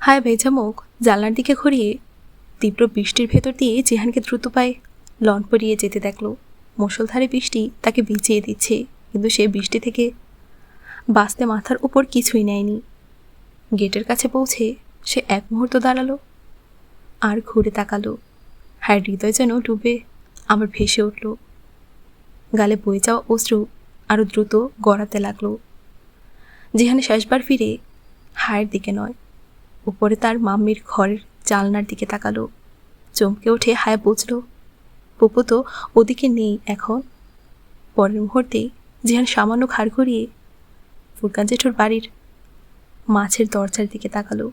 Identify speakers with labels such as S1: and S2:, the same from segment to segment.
S1: হায় ভেজা মুখ জানলার দিকে ঘুরিয়ে তীব্র বৃষ্টির ভেতর দিয়ে জিহানকে দ্রুত পায়ে লন পরিয়ে যেতে দেখল। মুষলধারে বৃষ্টি তাকে ভিজিয়ে দিচ্ছে, কিন্তু সে বৃষ্টি থেকে বাঁচতে মাথার উপর কিছুই নেয়নি। গেটের কাছে পৌঁছে সে এক মুহূর্ত দাঁড়ালো আর ঘুরে তাকালো। হায় হৃদয় যেন ডুবে আবার ভেসে উঠল। গালে বয়ে যাওয়া অশ্রু আরও দ্রুত গড়াতে লাগলো। জিহানে শেষবার ফিরে হায়ের দিকে নয়, উপরে তার মাম্মির ঘরের জানলার দিকে তাকালো। চমকে উঠে হায়া বুঝল পপু তো ওদিকে নেই এখন। পরের মুহূর্তেই জিহান সামান্য ঘাড় ঘুরিয়ে ফুরকান জেঠুর বাড়ির মাছের দরজার দিকে তাকালো।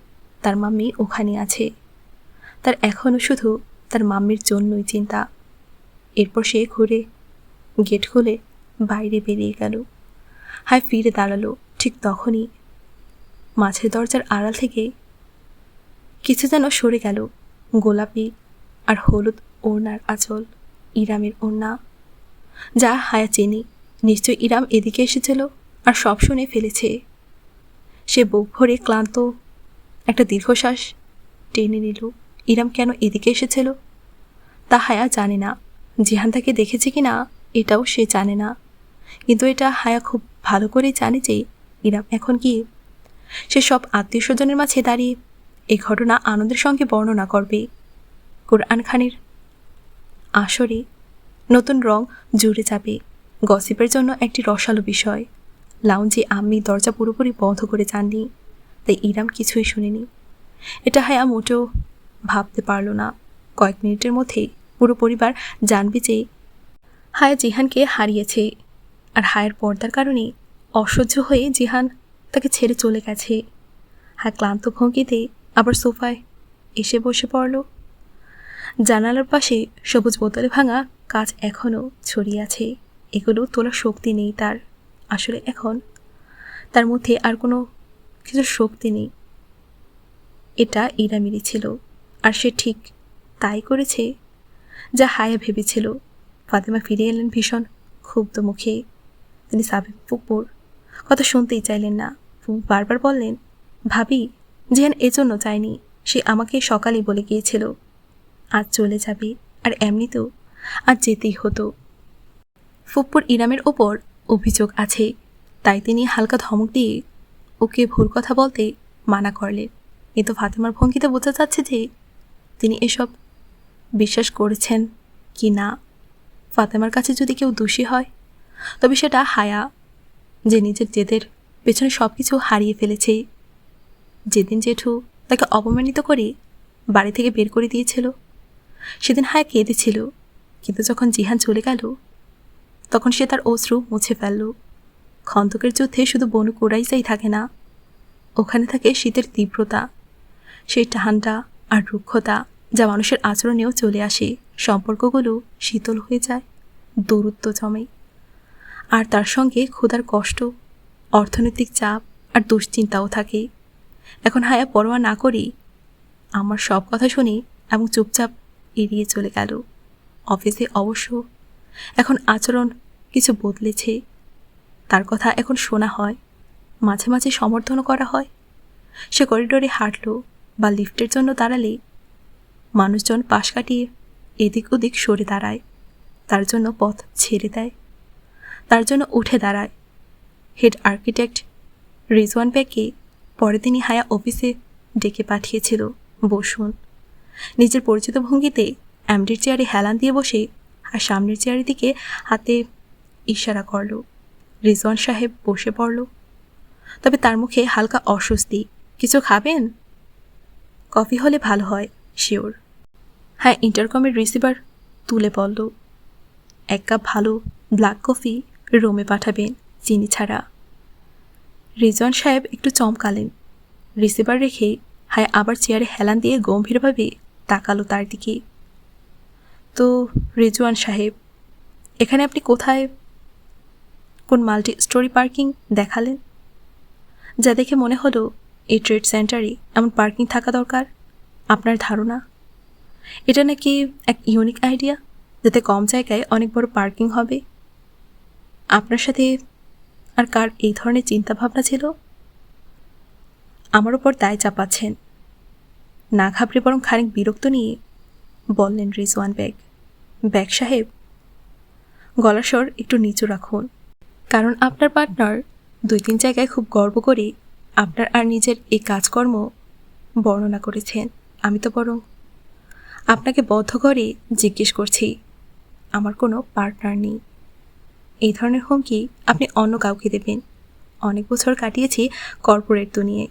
S1: তার মাম্মি ওখানে আছে। তার এখনও শুধু তার মাম্মির জন্যই চিন্তা। এরপর সে ঘুরে গেট খুলে বাইরে বেরিয়ে গেল। হায় ফিরে দাঁড়ালো। ঠিক তখনই মাছের দরজার আড়াল থেকে কিছু যেন সরে গেল। গোলাপি আর হলুদ ওড়নার আঁচল, ইরামের ওড়না, যা হায়া চেনি। নিশ্চয় ইরাম এদিকে এসেছিল আর সব শুনে ফেলেছে। সে বুক ভরে ক্লান্ত একটা দীর্ঘশ্বাস টেনে নিল। ইরাম কেন এদিকে এসেছিল তা হায়া জানে না। জিহান তাকে দেখেছে কি না এটাও সে জানে না, কিন্তু এটা হায়া খুব ভালো করেই জানে যে ইরাম এখন কি। সে সব আত্মীয় স্বজনের মাঝে দাঁড়িয়ে এই ঘটনা আনন্দের সঙ্গে বর্ণনা করবে। কোরআন খানের আসরে নতুন রং জুড়ে যাবে। গসিপের জন্য একটি রসালো বিষয়। লাউঞ্জে আম্মি দরজা পুরোপুরি বন্ধ করে যাননি, তাই ইরাম কিছুই শুনেনি। এটা হায়া মোটেও ভাবতে পারল না। কয়েক মিনিটের মধ্যেই পুরো পরিবার জানবে যে হায়া জিহানকে হারিয়েছে। আর হায়ের পর্দার কারণে অসহ্য হয়ে জিহান তাকে ছেড়ে চলে গেছে। হায় ক্লান্ত ভঙ্গিতে আবার সোফায় এসে বসে পড়ল। জানালার পাশে সবুজ বোতলে ভাঙা কাঁচ এখনও ছড়িয়ে আছে। এগুলো তোলার শক্তি নেই তার। আসলে এখন তার মধ্যে আর কোনো কিছু শক্তি নেই। এটা ইরামিরি ছিল, আর সে ঠিক তাই করেছে যা হায়া ভেবেছিল। ফাতেমা ফিরে এলেন ভীষণ ক্ষুব্ধ মুখে। তিনি সাবিব ফুপুর কথা শুনতেই চাইলেন না। ফুপু বারবার বললেন, ভাবি, জিহান এজন্য চায়নি, সে আমাকে সকালেই বলে গিয়েছিল আজ চলে যাবে, আর এমনিতেও আজ যেতেই হতো। ফুপ্পুর ইরামের ওপর অভিযোগ আছে, তাই তিনি হালকা ধমক দিয়ে ওকে ভুল কথা বলতে মানা করলেন। কিন্তু ফাতেমার ভঙ্গিতে বোঝা যাচ্ছে যে তিনি এসব বিশ্বাস করেছেন কি না। ফাতেমার কাছে যদি কেউ দোষী হয় তবে সেটা হায়া, যে নিজের জেদের পেছনে সব কিছু হারিয়ে ফেলেছে। যেদিন জেঠু তাকে অপমানিত করে বাড়ি থেকে বের করে দিয়েছিল সেদিন হায়া কেঁদেছিল, কিন্তু যখন জিহান চলে গেল তখন সে তার অশ্রু মুছে ফেলল। খন্দকের যুদ্ধে শুধু বনু কুরাইজাই থাকে না, ওখানে থাকে শীতের তীব্রতা, সেই ঠান্ডা আর রুক্ষতা যা মানুষের আচরণেও চলে আসে। সম্পর্কগুলো শীতল হয়ে যায়, দূরত্ব জমে, আর তার সঙ্গে ক্ষুধার কষ্ট, অর্থনৈতিক চাপ আর দুশ্চিন্তাও থাকে। এখন হায়া পরোয়া না করেই আমার সব কথা শুনে এবং চুপচাপ এড়িয়ে চলে গেল। অফিসে অবশ্য এখন আচরণ কিছু বদলেছে। তার কথা এখন শোনা হয়, মাঝে মাঝে সমর্থনও করা হয়। সে করিডোরে হাঁটল বা লিফটের জন্য দাঁড়ালে মানুষজন পাশ কাটিয়ে এদিক ওদিক সরে দাঁড়ায়, তার জন্য পথ ছেড়ে দেয়, তার জন্য উঠে দাঁড়ায়। হেড আর্কিটেক্ট রিজওয়ান বেগকে পরে তিনি হায়া অফিসে ডেকে পাঠিয়েছিল। বসুন। নিজের পরিচিত ভঙ্গিতে এমডির চেয়ারে হেলান দিয়ে বসে আর সামনের চেয়ারের দিকে হাতে ইশারা করল। রিজওয়ান সাহেব বসে পড়ল, তবে তার মুখে হালকা অস্বস্তি। কিছু খাবেন? কফি হলে ভালো হয়। শিওর। হ্যাঁ, ইন্টারকমের রিসিভার তুলে বলল, 1 কাপ ভালো ব্ল্যাক কফি রোমে পাঠাবেন, চিনি ছাড়া। রিজওয়ান সাহেব একটু চমকালেন। রিসিভার রেখে হায় আবার চেয়ারে হেলান দিয়ে গম্ভীরভাবে তাকালো তার দিকে। তো রিজওয়ান সাহেব, এখানে আপনি কোথায় কোন মাল্টি স্টোরি পার্কিং দেখালেন, যা দেখে মনে হলো এই ট্রেড সেন্টারে এমন পার্কিং থাকা দরকার? আপনার ধারণা এটা নাকি এক ইউনিক আইডিয়া, যাতে কম জায়গায় অনেক বড় পার্কিং হবে? আপনার সাথে আর কার এই ধরনের চিন্তাভাবনা ছিল? আমার ওপর দায় চাপাচ্ছেন। না ঘাবড়ে বরং খানিক বিরক্ত নিয়ে বললেন রিজওয়ান বেগ সাহেব, গলার স্বর একটু নিচু রাখুন, কারণ আপনার পার্টনার 2-3 জায়গায় খুব গর্ব করে আপনার আর নিজের এই কাজকর্ম বর্ণনা করেছেন। আমি তো বরং আপনাকে বদ্ধ করে জিজ্ঞেস করছি, আমার কোনো পার্টনার নেই। এই ধরনের হুমকি আপনি অন্য কাউকে দেবেন। অনেক বছর কাটিয়েছি কর্পোরেট দুনিয়ায়,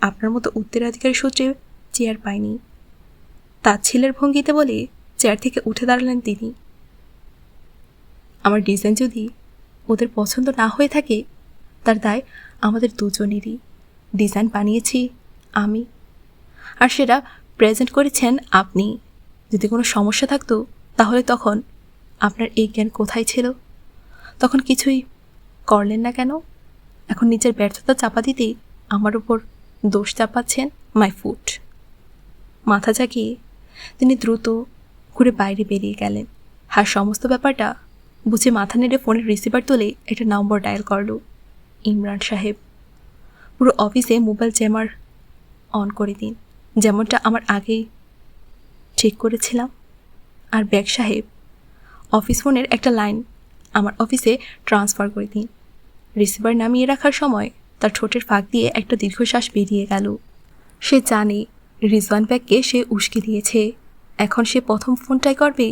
S1: আপনার মতো উত্তরাধিকারী সূত্রে চেয়ার পাইনি। তাচ্ছিলের ভঙ্গিতে বলে চেয়ার থেকে উঠে দাঁড়ালেন তিনি। আমার ডিজাইন যদি ওদের পছন্দ না হয়ে থাকে, তার দায় আমাদের দুজনেরই। ডিজাইন বানিয়েছি আমি, আর সেটা প্রেজেন্ট করেছেন আপনি। যদি কোনো সমস্যা থাকতো তাহলে তখন আপনার এই জ্ঞান কোথায় ছিল? তখন কিছুই করলেন না কেন? এখন নিজের ব্যর্থতা চাপা দিতেই আমার উপর দোষ চাপাচ্ছেন। My foot. মাথা ঝাঁকিয়ে তিনি দ্রুত ঘুরে বাইরে বেরিয়ে গেলেন। আর সমস্ত ব্যাপারটা বুঝে মাথা নেড়ে ফোনের রিসিভার তুলে একটা নম্বর ডায়াল করল। ইমরান সাহেব। পুরো অফিসে মোবাইল জ্যামার অন করে দিন, যেমনটা আমার আগেই ঠিক করেছিলাম। আর বেগ সাহেব, অফিস ফোনের একটা লাইন আমার অফিসে ট্রান্সফার করে দিন। রিসিভার নামিয়ে রাখার সময় তার ঠোঁটের ফাঁক দিয়ে একটা দীর্ঘশ্বাস বেরিয়ে গেল। সে জানে রিজওয়ান বেগকে সে উস্কে দিয়েছে। এখন সে প্রথম ফোনটাই করবে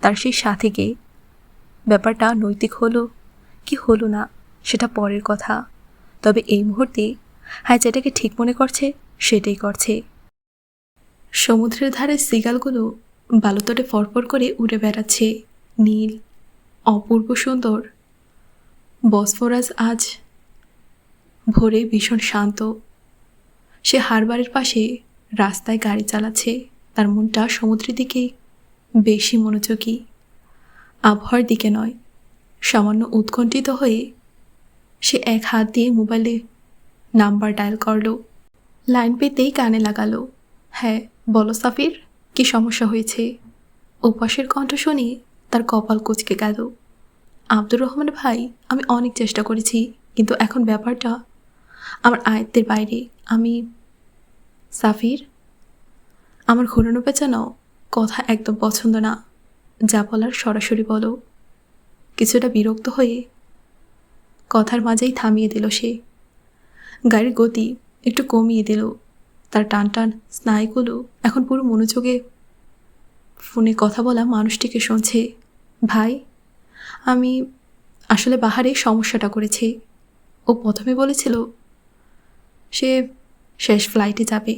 S1: তার সেই সাথীকে। ব্যাপারটা নৈতিক হলো কি হলো না সেটা পরের কথা, তবে এই মুহূর্তে যেটাকে ঠিক মনে করছে সেটাই করছে। সমুদ্রের ধারে সিগালগুলো বালুতটে ফরফর করে উড়ে বেড়াচ্ছে। নীল, অপূর্ব সুন্দর। বসফরাস আজ ভোরে ভীষণ শান্ত। সে হারবারের পাশে রাস্তায় গাড়ি চালাচ্ছে। তার মনটা সমুদ্রের দিকেই বেশি মনোযোগী, আবহাওয়ার দিকে নয়। সামান্য উৎকণ্ঠিত হয়ে সে এক হাত দিয়ে মোবাইলে নাম্বার ডায়াল করল। লাইন পেতেই কানে লাগালো। হ্যাঁ বলো সাফির, কি সমস্যা হয়েছে? ওপাশের কণ্ঠ শুনে তার কপাল কুঁচকে গেল। আব্দুর রহমান ভাই, আমি অনেক চেষ্টা করেছি, কিন্তু এখন ব্যাপারটা আমার আয়ত্তের বাইরে। আমি সাফির, আমার ঘুরানো পেঁচানো কথা একদম পছন্দ না। যা বলার সরাসরি বলো। কিছুটা বিরক্ত হয়ে কথার মাঝেই থামিয়ে দিল সে। গাড়ির গতি একটু কমিয়ে দিল। তার টান টান স্নায়ুগুলো এখন পুরো মনোযোগে ফোনে কথা বলা মানুষটিকে শুনছে। ভাই, আমি আসলে বাহারে সমস্যাটা করেছি। ও প্রথমে বলেছিল সে শেষ ফ্লাইটে যাবে।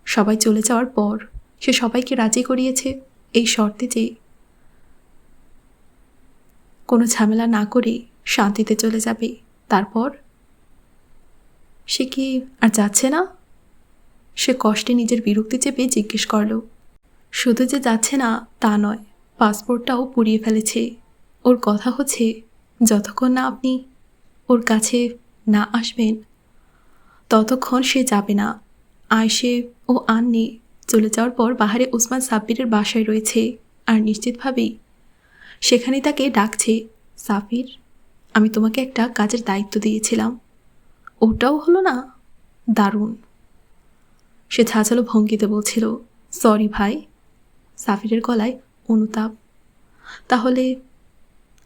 S1: সবাই চলে যাওয়ার পর সে সবাইকে রাজি করিয়েছে এই শর্তে যে কোনো ঝামেলা না করে শান্তিতে চলে যাবে। তারপর সে কি আর যাচ্ছে না? সে কষ্টে নিজের বিরক্তি চেপে জিজ্ঞেস করল। শুধু যে যাচ্ছে না তা নয়, পাসপোর্টটাও পুড়িয়ে ফেলেছে। ওর কথা হচ্ছে যতক্ষণ না আপনি ওর কাছে না আসবেন ততক্ষণ সে যাবে না। আয়সে ও আন্নি চলে যাওয়ার পর বাহারে উসমান সাব্বিরের বাসায় রয়েছে, আর নিশ্চিতভাবেই সেখানে তাকে ডাকছে। সাফির, আমি তোমাকে একটা কাজের দায়িত্ব দিয়েছিলাম, ওটাও হলো না। দারুণ। সে ঝাঁঝালো ভঙ্গিতে বলছিল। সরি ভাই। সাফিরের গলায় অনুতাপ। তাহলে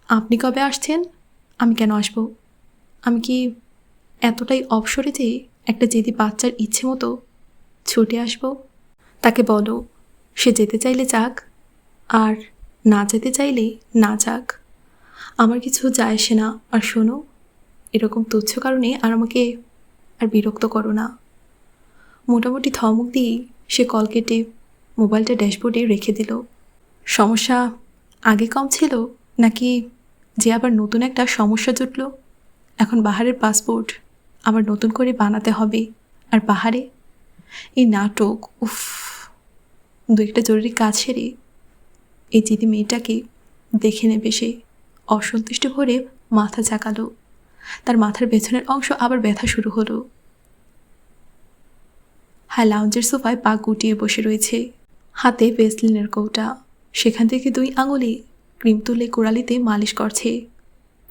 S1: আপনি কবে আসছেন? আমি কেন আসব? আমি কি এতটাই অবসরে যে একটা জেদি বাচ্চার ইচ্ছে মতো ছুটে আসব? তাকে বলো সে যেতে চাইলে যাক, আর না যেতে চাইলে না যাক। আমার কিছু যায় আসে না। আর শোনো, এরকম তুচ্ছ কারণে আর আমাকে আর বিরক্ত করো না। মোটামুটি ধমক দিয়ে সে কল কেটে মোবাইলটা ড্যাশবোর্ডে রেখে দিল। সমস্যা আগে কম ছিল, নাকি যে আবার নতুন একটা সমস্যা জুটল? এখন বাহারের পাসপোর্ট আবার নতুন করে বানাতে হবে। আর বাহারে এই নাটক। উফ। দু একটা জরুরি কাজ সেরে এই জিদি মেয়েটাকে দেখে নেবে সে। অসন্তুষ্টি ভরে মাথা ঝাঁকালো। তার মাথার পেছনের অংশ আবার ব্যথা শুরু হলো। লাউঞ্জের সোফায় পা গুটিয়ে বসে রয়েছে, হাতে ভেসলিনের কৌটা। সেখান থেকে 2 আঙুলে ক্রিম তুলে কোড়ালিতে মালিশ করছে।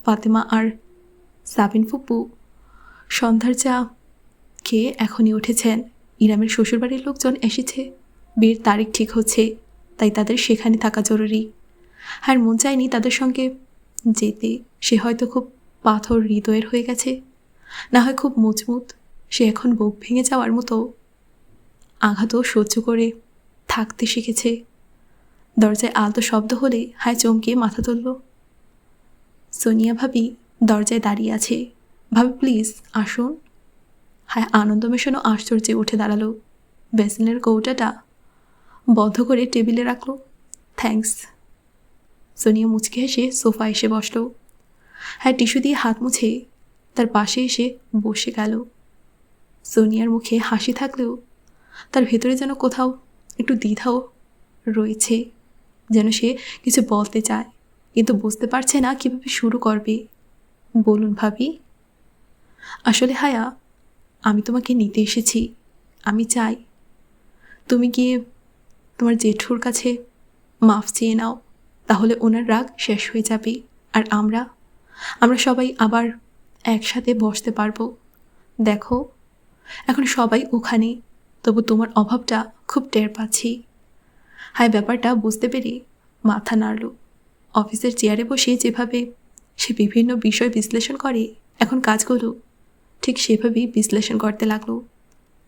S1: ফাতেমা আর সাবিন ফুপু সন্ধ্যার চা খেয়ে এখনই উঠেছেন। ইরামের শ্বশুরবাড়ির লোকজন এসেছে বিয়ের তারিখ ঠিক হচ্ছে, তাই তাদের সেখানে থাকা জরুরি। আর মন চায়নি তাদের সঙ্গে যেতে। সে হয়তো খুব পাথর হৃদয়ের হয়ে গেছে, না হয় খুব মজবুত। সে এখন বুক ভেঙে যাওয়ার মতো আঘাতও সহ্য করে থাকতে শিখেছে। দরজায় আলতো শব্দ হলে হায় চমকে মাথা তুলল। সোনিয়া ভাবি দরজায় দাঁড়িয়ে আছে। ভাবি প্লিজ আসুন। হায় আনন্দ মেশানো আশ্চর্যে উঠে দাঁড়ালো। বেসিনের কৌটাটা বন্ধ করে টেবিলে রাখলো। থ্যাঙ্কস। সোনিয়া মুচকে হেসে সোফা এসে বসল। হ্যাঁ টিস্যু দিয়ে হাত মুছে তার পাশে এসে বসে গেল। সোনিয়ার মুখে হাসি থাকলেও তার ভেতরে যেন কোথাও একটু দ্বিধাও রয়েছে, যেন সে কিছু বলতে চায় কিন্তু বুঝতে পারছে না কীভাবে শুরু করবে। বলুন ভাবি। আসলে হায়া, আমি তোমাকে নিতে এসেছি। আমি চাই তুমি গিয়ে তোমার জেঠুর কাছে মাফ চেয়ে নাও, তাহলে ওনার রাগ শেষ হয়ে যাবে আর আমরা সবাই আবার একসাথে বসতে পারবো। দেখো এখন সবাই ওখানে, তবু তোমার অভাবটা খুব টের পাচ্ছি। হায় ব্যাপারটা বুঝতে পেরে মাথা নাড়ল। অফিসের চেয়ারে বসে যেভাবে সে বিভিন্ন বিষয় বিশ্লেষণ করে, এখন কাজগুলো ঠিক সেভাবেই বিশ্লেষণ করতে লাগলো।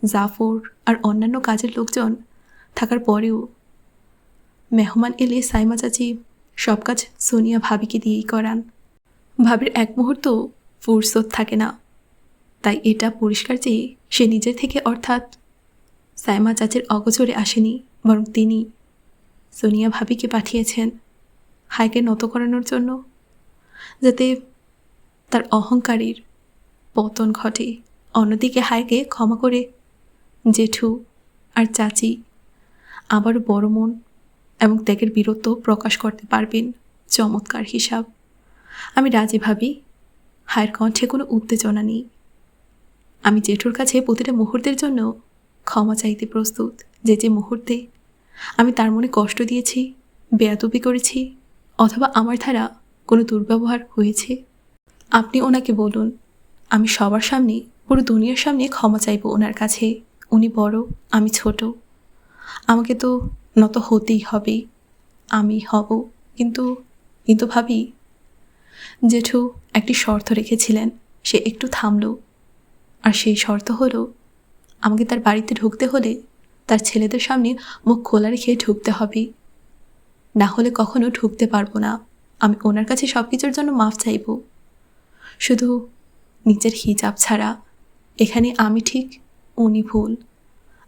S1: জাফর আর অন্যান্য কাজের লোকজন থাকার পরেও মেহমান এলে সাইমা চাচি সব কাজ সোনিয়া ভাবিকে দিয়েই করান। ভাবির এক মুহূর্ত ফুরসত থাকে না। তাই এটা পরিষ্কার যে সে নিজের থেকে, অর্থাৎ সাইমা চাচির অগোচরে আসেনি, বরং তিনি সোনিয়া ভাবিকে পাঠিয়েছেন হায়কে নত করানোর জন্য, যাতে তার অহংকারের পতন ঘটে। অন্যদিকে হায়কে ক্ষমা করে জেঠু আর চাচি আবার বড় মন এবং ত্যাগের বীরত্ব প্রকাশ করতে পারবেন। চমৎকার হিসাব। আমি রাজি ভাবি। হায়ের কণ্ঠে কোনো উত্তেজনা নেই। আমি জেঠুর কাছে প্রতিটা মুহূর্তের জন্য ক্ষমা চাইতে প্রস্তুত। যে মুহূর্তে আমি তার মনে কষ্ট দিয়েছি, বেয়াদবি করেছি, অথবা আমার দ্বারা কোনো দুর্ব্যবহার হয়েছে, আপনি ওনাকে বলুন। আমি সবার সামনে, পুরো দুনিয়ার সামনে ক্ষমা চাইব ওনার কাছে। উনি বড়, আমি ছোট। আমাকে তো নত হতেই হবে। আমি হব। কিন্তু ভাবি, জেঠু একটি শর্ত রেখেছিলেন। সে একটু থামল। আর সেই শর্ত হলো, আমাকে তার বাড়িতে ঢুকতে হলে তার ছেলেদের সামনে মুখ খোলা রেখে ঢুকতে হবে, না হলে কখনো ঢুকতে পারবো না। আমি ওনার কাছে সব কিছুর জন্য মাফ চাইব, শুধু নিজের হিজাব ছাড়া। এখানে আমি ঠিক, উনি ভুল।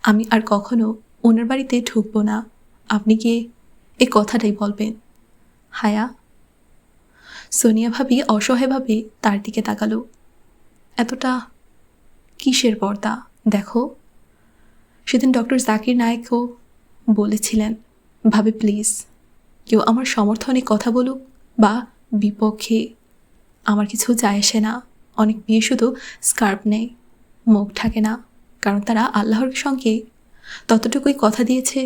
S1: আমি আর কখনো ওনার বাড়িতে ঢুকবো না। আপনি গিয়ে এই কথাটাই বলবেন। হায়া। সোনিয়া ভাবি অসহায়ভাবে তার দিকে তাকালো। এতটা কিসের পর্দা? দেখো, সেদিন ডক্টর জাকির নায়েকও বলেছিলেন, ভাবে প্লিজ কেউ আমার সমর্থনে কথা বলুক বা বিপক্ষে, আমার কিছু যায় আসে না। অনেক মেয়ে শুধু স্কার্ফ নেয়, মুখ ঢাকে না, কারণ তারা আল্লাহর সঙ্গে ততটুকুই কথা দিয়েছে।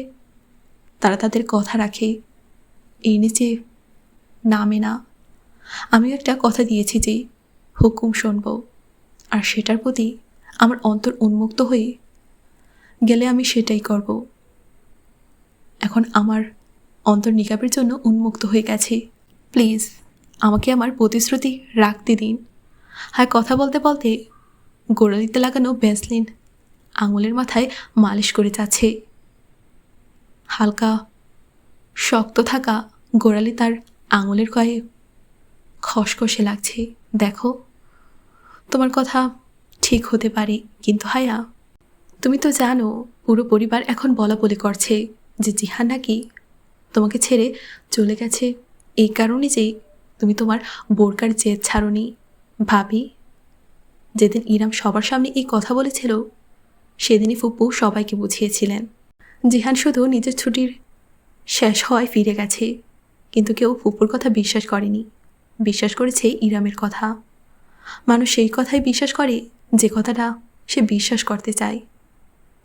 S1: তারা তাদের কথা রাখে, এই নিচে নামে না। আমিও একটা কথা দিয়েছি যে হুকুম শুনব, আর সেটার প্রতি আমার অন্তর উন্মুক্ত হয়ে গেলে আমি সেটাই করব। এখন আমার অন্তর নিকাবের জন্য উন্মুক্ত হয়ে গেছে। প্লিজ আমাকে আমার প্রতিশ্রুতি রাখতে দিন। হায় কথা বলতে বলতে গোড়ালিতে লাগানো ভ্যাসলিন আঙুলের মাথায় মালিশ করে যাচ্ছে। হালকা শক্ত থাকা গোড়ালি তার আঙুলের গায়ে খসখসে লাগছে। দেখো, তোমার কথা ঠিক হতে পারে, কিন্তু হায়া, তুমি তো জানো পুরো পরিবার এখন বলা বলি করছে যে জিহান নাকি তোমাকে ছেড়ে চলে গেছে এই কারণে যে তুমি তোমার বোরকার জেদ ছাড়োনি। ভাবি, যেদিন ইরাম সবার সামনে এই কথা বলেছিল, সেদিনই ফুপু সবাইকে বুঝিয়েছিলেন জিহান শুধু নিজের ছুটির শেষ হওয়ায় ফিরে গেছে। কিন্তু কেউ ফুপুর কথা বিশ্বাস করেনি, বিশ্বাস করেছে ইরামের কথা। মানুষ সেই কথাই বিশ্বাস করে যে কথাটা সে বিশ্বাস করতে চায়।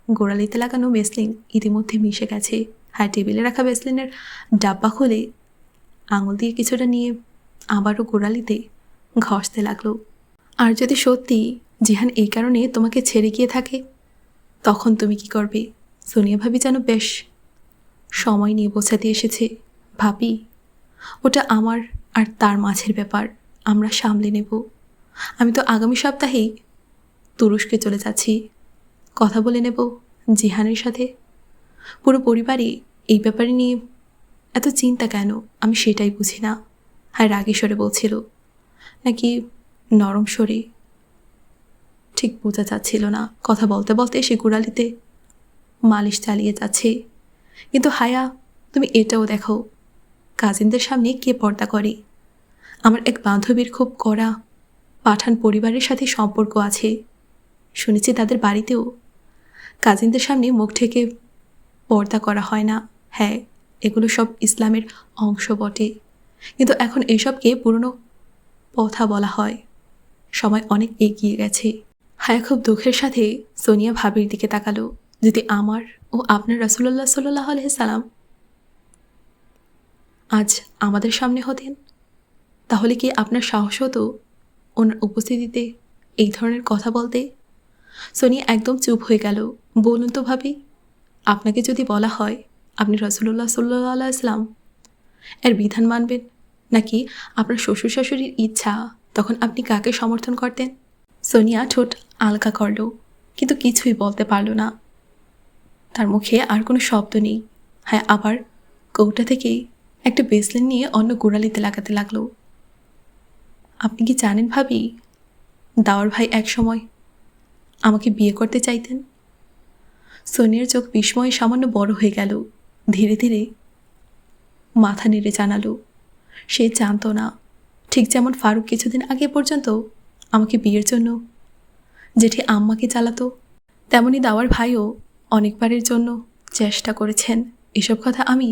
S1: গোড়ালিতে লাগানো ভ্যাসলিন ইতিমধ্যে মিশে গেছে। হ্যাঁ, টেবিলে রাখা ভ্যাসলিনের ডাব্বা খুলে আঙুল দিয়ে কিছুটা নিয়ে আবারও গোড়ালিতে ঘষতে লাগলো। আর যদি সত্যি জিহান এই কারণে তোমাকে ছেড়ে গিয়ে থাকে, তখন তুমি কি করবে? সোনিয়া ভাবি যেন বেশ সময় নিয়ে বোঝাতে এসেছে, ভাবি ওটা আমার আর তার মাঝের ব্যাপার, আমরা সামলে নেব। আমি তো আগামী সপ্তাহেই তুরস্কে চলে যাচ্ছি, কথা বলে নেব জিহানের সাথে। পুরো পরিবারই এই ব্যাপারে নিয়ে এত চিন্তা কেন আমি সেটাই বুঝি না। হ্যাঁ, রাগী স্বরে বলছিল নাকি নরম স্বরে, ঠিক বোঝা যাচ্ছিল না। কথা বলতে বলতে সে গোড়ালিতে মালিশ চালিয়ে যাচ্ছে। কিন্তু হায়া, তুমি এটাও দেখো কাজিনদের সামনে কে পর্দা করে। আমার এক বান্ধবীর খুব কড়া পাঠান পরিবারের সাথে সম্পর্ক আছে, শুনেছি তাদের বাড়িতেও কাজিনদের সামনে মুখ ঢেকে পর্দা করা হয় না। হ্যাঁ, এগুলো সব ইসলামের অংশ বটে, কিন্তু এখন এসবকে পুরনো কথা বলা হয়। সময় অনেক এগিয়ে গেছে। হায়া খুব দুঃখের সাথে সোনিয়া ভাবির দিকে তাকালো। যদি আমার ও আপনার রাসূলুল্লাহ সাল্লাল্লাহু আলাইহি সাল্লাম আজ আমাদের সামনে হতেন, তাহলে কি আপনার সাহস হতো ওনার উপস্থিতিতে এই ধরনের কথা বলতে? সোনিয়া একদম চুপ হয়ে গেল। বলুন তো ভাবি, আপনাকে যদি বলা হয় আপনি রাসূলুল্লাহ সাল্লাল্লাহু আলাইহি সাল্লাম এর বিধান মানবেন নাকি আপনার শ্বশুর শাশুড়ির ইচ্ছা, তখন আপনি কাকে সমর্থন করতেন? সোনিয়া ঠোঁট আলগা করল, কিন্তু কিছুই বলতে পারল না। তার মুখে আর কোনো শব্দ নেই। হ্যাঁ, আবার কৌটা থেকে একটা বেসলিন নিয়ে অন্য গোড়ালিতে লাগাতে লাগলো। আপনি কি জানেন ভাবি, দাওয়ার ভাই এক সময় আমাকে বিয়ে করতে চাইতেন? সোনিয়ার চোখ বিস্ময়ে সামান্য বড় হয়ে গেল। ধীরে ধীরে মাথা নেড়ে জানালো সে জানত না। ঠিক যেমন ফারুক কিছুদিন আগে পর্যন্ত আমাকে বিয়ের জন্য জেঠি আম্মাকে চালাতো, তেমনি দাওয়ার ভাইও অনেকবারের জন্য চেষ্টা করেছেন। এসব কথা আমি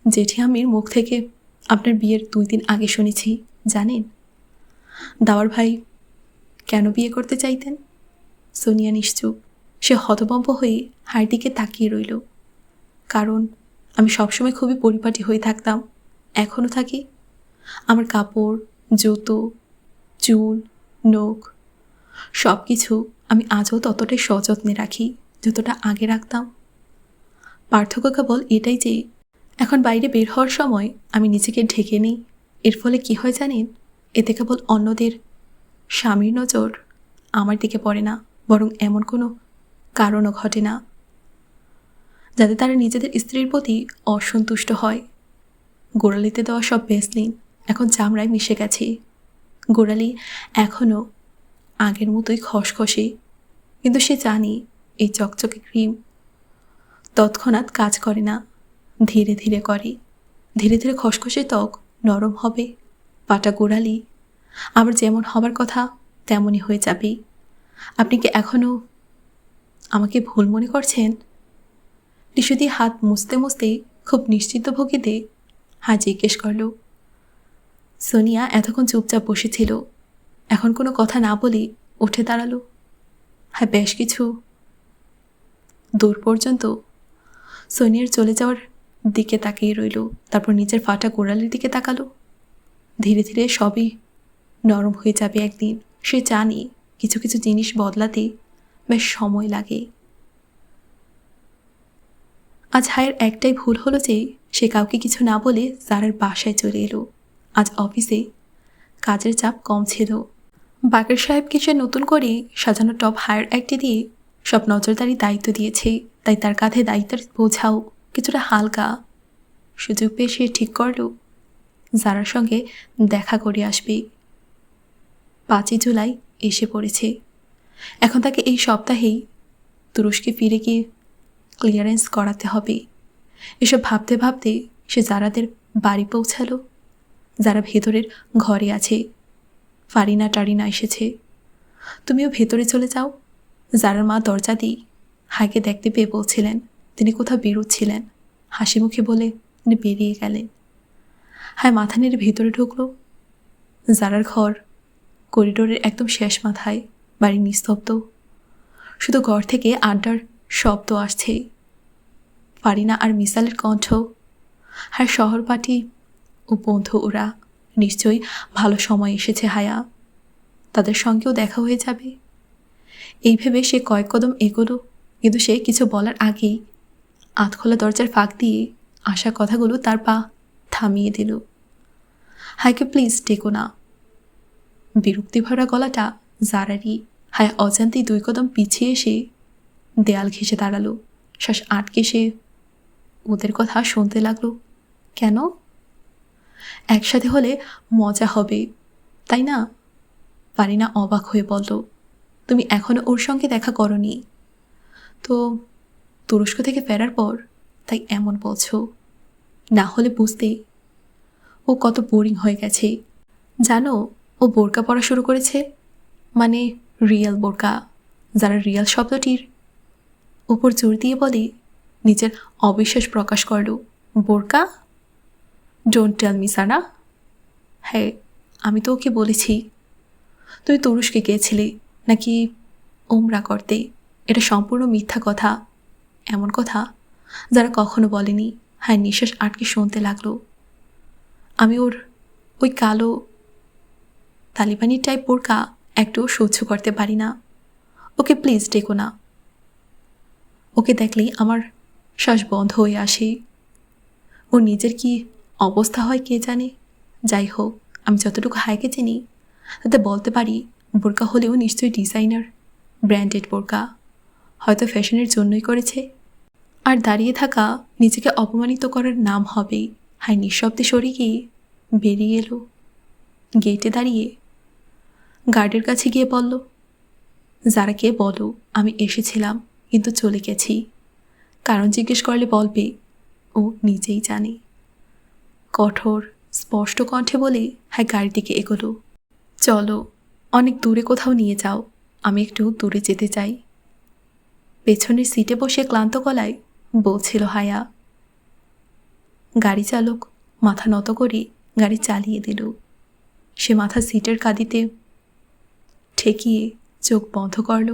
S1: জেঠি আম্মির মুখ থেকে আপনার বিয়ের 2 দিন আগে শুনেছি। জানেন দাওয়ার ভাই কেন বিয়ে করতে চাইতেন? সোনিয়া নিশ্চুপ। সে হতভম্ব হয়ে হার দিকে তাকিয়ে রইল। কারণ আমি সবসময় খুবই পরিপাটি হয়ে থাকতাম, এখনও থাকি। আমার কাপড়, জুতো, চুল, নখ সব কিছু আমি আজও ততটাই সযত্নে রাখি যতটা আগে রাখতাম। পার্থক্য কেবল এটাই যে এখন বাইরে বের হওয়ার সময় আমি নিজেকে ঢেকে নিই। এর ফলে কি হয় জানেন? এতে কেবল অন্যদের স্বামীর নজর আমার দিকে পড়ে না, বরং এমন কোনো কারণও ঘটে না যাতে তারা নিজেদের স্ত্রীর প্রতি অসন্তুষ্ট হয়। গোড়ালিতে দেওয়া সব বেসলিন এখন চামড়ায় মিশে গেছে। গোড়ালি এখনও আগের মতোই খসখসে, কিন্তু সে জানি এই চকচকে ক্রিম তৎক্ষণাৎ কাজ করে না, ধীরে ধীরে করে। ধীরে ধীরে খসখসে ত্বক নরম হবে, পাটা গোড়ালি আবার যেমন হবার কথা তেমনই হয়ে যাবে। আপনি কি এখনও আমাকে ভুল মনে করছেন? টিস্যু দিয়ে হাত মুছতে মুছতে খুব নিশ্চিত ভঙ্গিতে হ্যাঁ জিজ্ঞেস করল। সোনিয়া এতক্ষণ চুপচাপ বসেছিল, এখন কোনো কথা না বলে উঠে দাঁড়ালো। হ্যাঁ, বেশ কিছু দূর পর্যন্ত সোনিয়ার চলে যাওয়ার দিকে তাকিয়ে রইল, তারপর নিজের ফাটা গোড়ালির দিকে তাকালো। ধীরে ধীরে সবই নরম হয়ে যাবে একদিন। সে জানে কিছু কিছু জিনিস বদলাতে বেশ সময় লাগে। আজ হায়ের একটাই ভুল হলো যে সে কাউকে কিছু না বলে জারার বাসায় চলে এলো। আজ অফিসে কাজের চাপ কম ছিল। বাকের সাহেবকে সে নতুন করে সাজানো টপ হায়ার একটি দিয়ে সব নজরদারি দায়িত্ব দিয়েছে, তাই তার কাঁধে দায়িত্বের বোঝাও কিছুটা হালকা। সুযোগ পেয়ে সে ঠিক করল জারার সঙ্গে দেখা করে আসবে। 5ই জুলাই এসে পড়েছে। এখন তাকে এই সপ্তাহেই তুরস্কে ফিরে গিয়ে ক্লিয়ারেন্স করাতে হবে। এসব ভাবতে ভাবতে সে জারাদের বাড়ি পৌঁছালো। যারা ভেতরের ঘরে আছে। ফারিনা টারিনা এসেছে। তুমিও ভেতরে চলে যাও। জারার মা দরজা দিয়ে হাইকে দেখতে পেয়ে বলছিলেন তিনি কোথাও বেরোচ্ছিলেন। হাসি মুখে বলে তিনি বেরিয়ে গেলেন। হায় মাথা নেড়ে ভেতরে ঢুকলো। জারার ঘর করিডোরের একদম শেষ মাথায়। বাড়ি নিস্তব্ধ, শুধু ঘর থেকে আড্ডার শব্দ আসছে। ফারিনা আর মিসালের কণ্ঠ। হায় শহরপাটি ও বন্ধু ওরা নিশ্চয়ই ভালো সময় এসেছে হায়া, তাদের সঙ্গেও দেখা হয়ে যাবে। এই ভেবে সে কয়েক কদম এগোলো, কিন্তু সে কিছু বলার আগেই আধখোলা দরজার ফাঁক দিয়ে আসা কথাগুলো তার পা থামিয়ে দিল। হায়কে প্লিজ ডেকো না। বিরক্তি ভরা গলাটা জারারই। হায় অজান্তেই 2 কদম পিছিয়ে এসে দেয়াল ঘেঁষে দাঁড়ালো। শ্বাস আটকে সে ওদের কথা শুনতে লাগলো। কেন? একসাথে হলে মজা হবে, তাই না? পারিনা অবাক হয়ে বলল, তুমি এখনো ওর সঙ্গে দেখা করনি? তো তুরস্ক থেকে ফেরার পর তাই এমন বলছো? না হলে বুঝতে ও কত বোরিং হয়ে গেছে। জানো ও বোরকা পরা শুরু করেছে, মানে রিয়েল বোরকা, যারা রিয়েল শব্দটির উপর জোর দিয়ে বলে। নিজের অবিশ্বাস প্রকাশ করল। বোরকা? ডোন্ট টেল মি সানা। হ্যাঁ, আমি তো ওকে বলেছি তুই তুরস্কে গিয়েছিলি নাকি ওমরা করতে। এটা সম্পূর্ণ মিথ্যা কথা, এমন কথা যারা কখনো বলেনি। হ্যাঁ, নিঃশ্বাস আটকে শুনতে লাগলো। আমি ওই কালো তালিবানি টাইপ বোরকা একটুও সহ্য করতে পারি না। ওকে প্লিজ ডেকো না। ওকে দেখলেই আমার শ্বাস বন্ধ হয়ে আসে। ও নিজের কি অবস্থা হয় কে জানে। যাই হোক, আমি যতটুকু হাইকে চিনি তাতে বলতে পারি বোরকা হলেও নিশ্চয়ই ডিজাইনার ব্র্যান্ডেড বোরকা, হয়তো ফ্যাশনের জন্যই করেছে। আর দাঁড়িয়ে থাকা নিজেকে অপমানিত করার নাম হবেই। হাই নিঃশব্দে সরে গিয়ে বেরিয়ে এলো। গেটে দাঁড়িয়ে গার্ডের কাছে গিয়ে বলল, যারাকে বলো আমি এসেছিলাম কিন্তু চলে গেছি। কারণ জিজ্ঞেস করলে বলবে ও নিজেই জানে। কঠোর স্পষ্ট কণ্ঠে বলে হ্যাঁ গাড়ির দিকে এগোলো। চলো, অনেক দূরে কোথাও নিয়ে যাও, আমি একটু দূরে যেতে চাই। পেছনের সিটে বসে ক্লান্ত গলায় বলছিল হায়া। গাড়ি চালক মাথা নত করে গাড়ি চালিয়ে দিল। সে মাথা সিটের কাঁদিতে ঠেকিয়ে চোখ বন্ধ করল।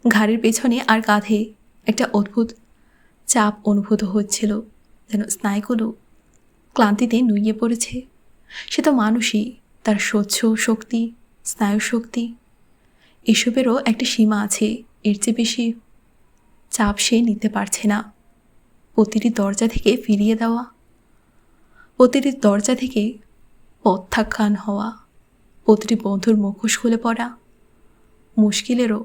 S1: ঘাড়ের পেছনে আর কাঁধে একটা অদ্ভুত চাপ অনুভূত হচ্ছিল, যেন স্নায়ুগুলো ক্লান্তিতে নুইয়ে পড়েছে। সে তো মানুষই, তার সহ্য শক্তি, স্নায়ু শক্তি, এসবেরও একটা সীমা আছে। এর চেয়ে বেশি চাপ সে নিতে পারছে না। প্রতিটি দরজা থেকে ফিরিয়ে দেওয়া, প্রতিটি দরজা থেকে প্রত্যাখ্যান হওয়া, প্রতিটি বন্ধুর মুখোশ খুলে পড়া। মুশকিলেরও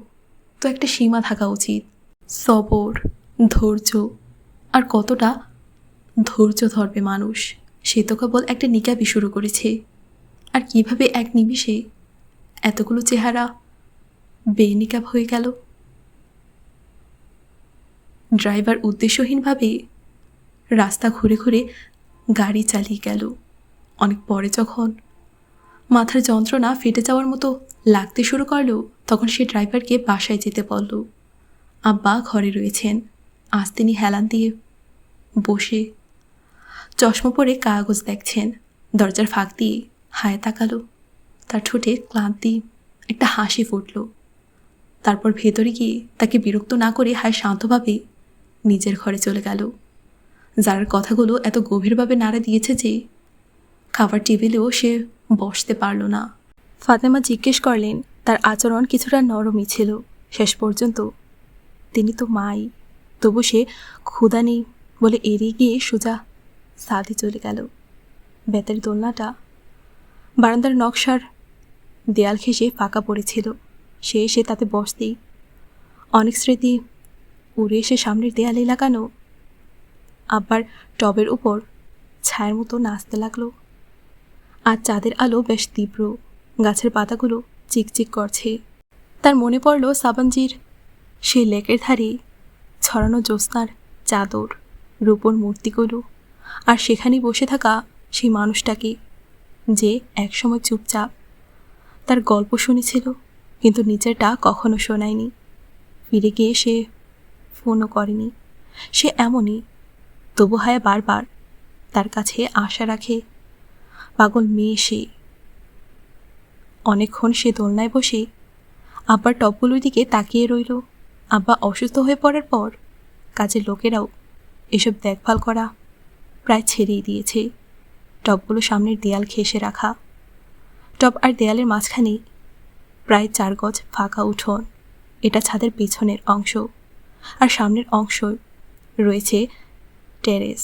S1: তো একটা সীমা থাকা উচিত। সবর, ধৈর্য, আর কতটা ধৈর্য ধরবে মানুষ। সে তো কেবল একটা নিকাবি শুরু করেছে, আর কিভাবে এক নিমিষে এতগুলো চেহারা বেনিকাব হয়ে গেল। ড্রাইভার উদ্দেশ্যহীনভাবে রাস্তা ঘুরে ঘুরে গাড়ি চালিয়ে গেল। অনেক পরে যখন মাথার যন্ত্রণা ফেটে যাওয়ার মতো লাগতে শুরু করলো, তখন সে ড্রাইভারকে বাসায় যেতে বলল। আব্বা ঘরে রয়েছেন। আজ তিনি হেলান দিয়ে বসে চশমা পরে কাগজ দেখছেন। দরজার ফাঁক দিয়ে হায় তাকালো। তার ঠোঁটে ক্লান্তি একটা হাসি ফুটল। তারপর ভেতরে গিয়ে তাকে বিরক্ত না করে হায় শান্তভাবে নিজের ঘরে চলে গেল। যার কথাগুলো এত গভীরভাবে নাড়া দিয়েছে যে খাবার টেবিলেও সে বসতে পারল না। ফাতেমা জিজ্ঞেস করলেন, তার আচরণ কিছুটা নরমই ছিল শেষ পর্যন্ত। তিনি তো মাই, তবু সে ক্ষুধা নেই বলে এড়িয়ে গিয়ে সোজা ছাদে চলে গেল। বেতের দোলনাটা বারান্দার নকশার দেয়াল ঘেঁষে ফাঁকা পড়েছিল। সে এসে তাতে বসতেই অনেক স্মৃতি উড়ে এসে সামনের দেয়ালে লাগানো আব্বার টবের উপর ছায়ের মতো নাচতে লাগলো। আর চাঁদের আলো বেশ তীব্র, গাছের পাতাগুলো চিকচিক করছে। তার মনে পড়ল সাবানজির সে লেকের ধারে ছড়ানো জ্যোৎস্নার চাদর, রূপোর মূর্তিগুলো, আর সেখানে বসে থাকা সেই মানুষটাকে যে একসময় চুপচাপ তার গল্প শুনেছিল কিন্তু নিজেরটা কখনো শোনায়নি। ফিরে গিয়ে সে ফোনও করেনি। সে এমনই, তবু হায় বারবার তার কাছে আশা রাখে। পাগল মেয়ে সে। অনেকক্ষণ সে দোলনায় বসে আব্বার টবগুলোর দিকে তাকিয়ে রইল। আব্বা অসুস্থ হয়ে পড়ার পর কাজের লোকেরাও এসব দেখভাল করা প্রায় ছেড়েই দিয়েছে। টবগুলো সামনের দেয়াল ঘেঁষে রাখা। টব আর দেয়ালের মাঝখানে প্রায় 4 গজ ফাঁকা উঠোন। এটা ছাদের পেছনের অংশ, আর সামনের অংশ রয়েছে টেরেস।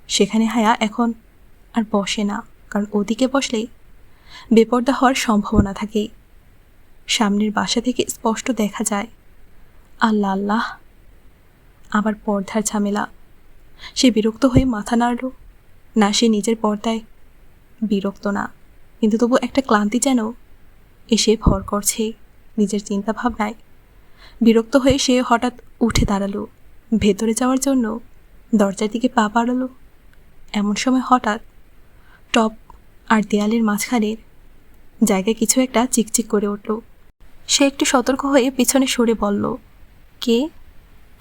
S1: সেখানে হায়া এখন আর বসে না, কারণ ওদিকে বসলেই বেপরদা হওয়ার সম্ভাবনা থাকে। সামনের বাসা থেকে স্পষ্ট দেখা যায়। আল্লাহ আল্লাহ, আবার পর্দার ঝামেলা। সে বিরক্ত হয়ে মাথা নাড়ল। না, সে নিজের পর্দায় বিরক্ত না, কিন্তু তবু একটা ক্লান্তি যেন এসে ভর করছে নিজের চিন্তা ভাবনায়। বিরক্ত হয়ে সে হঠাৎ উঠে দাঁড়ালো, ভেতরে যাওয়ার জন্য দরজার দিকে পা বাড়ালো। এমন সময় হঠাৎ টপ আর দেয়ালের মাঝখানের জায়গায় কিছু একটা চিকচিক করে উঠল। সে একটু সতর্ক হয়ে পিছনে সরে বলল, কে?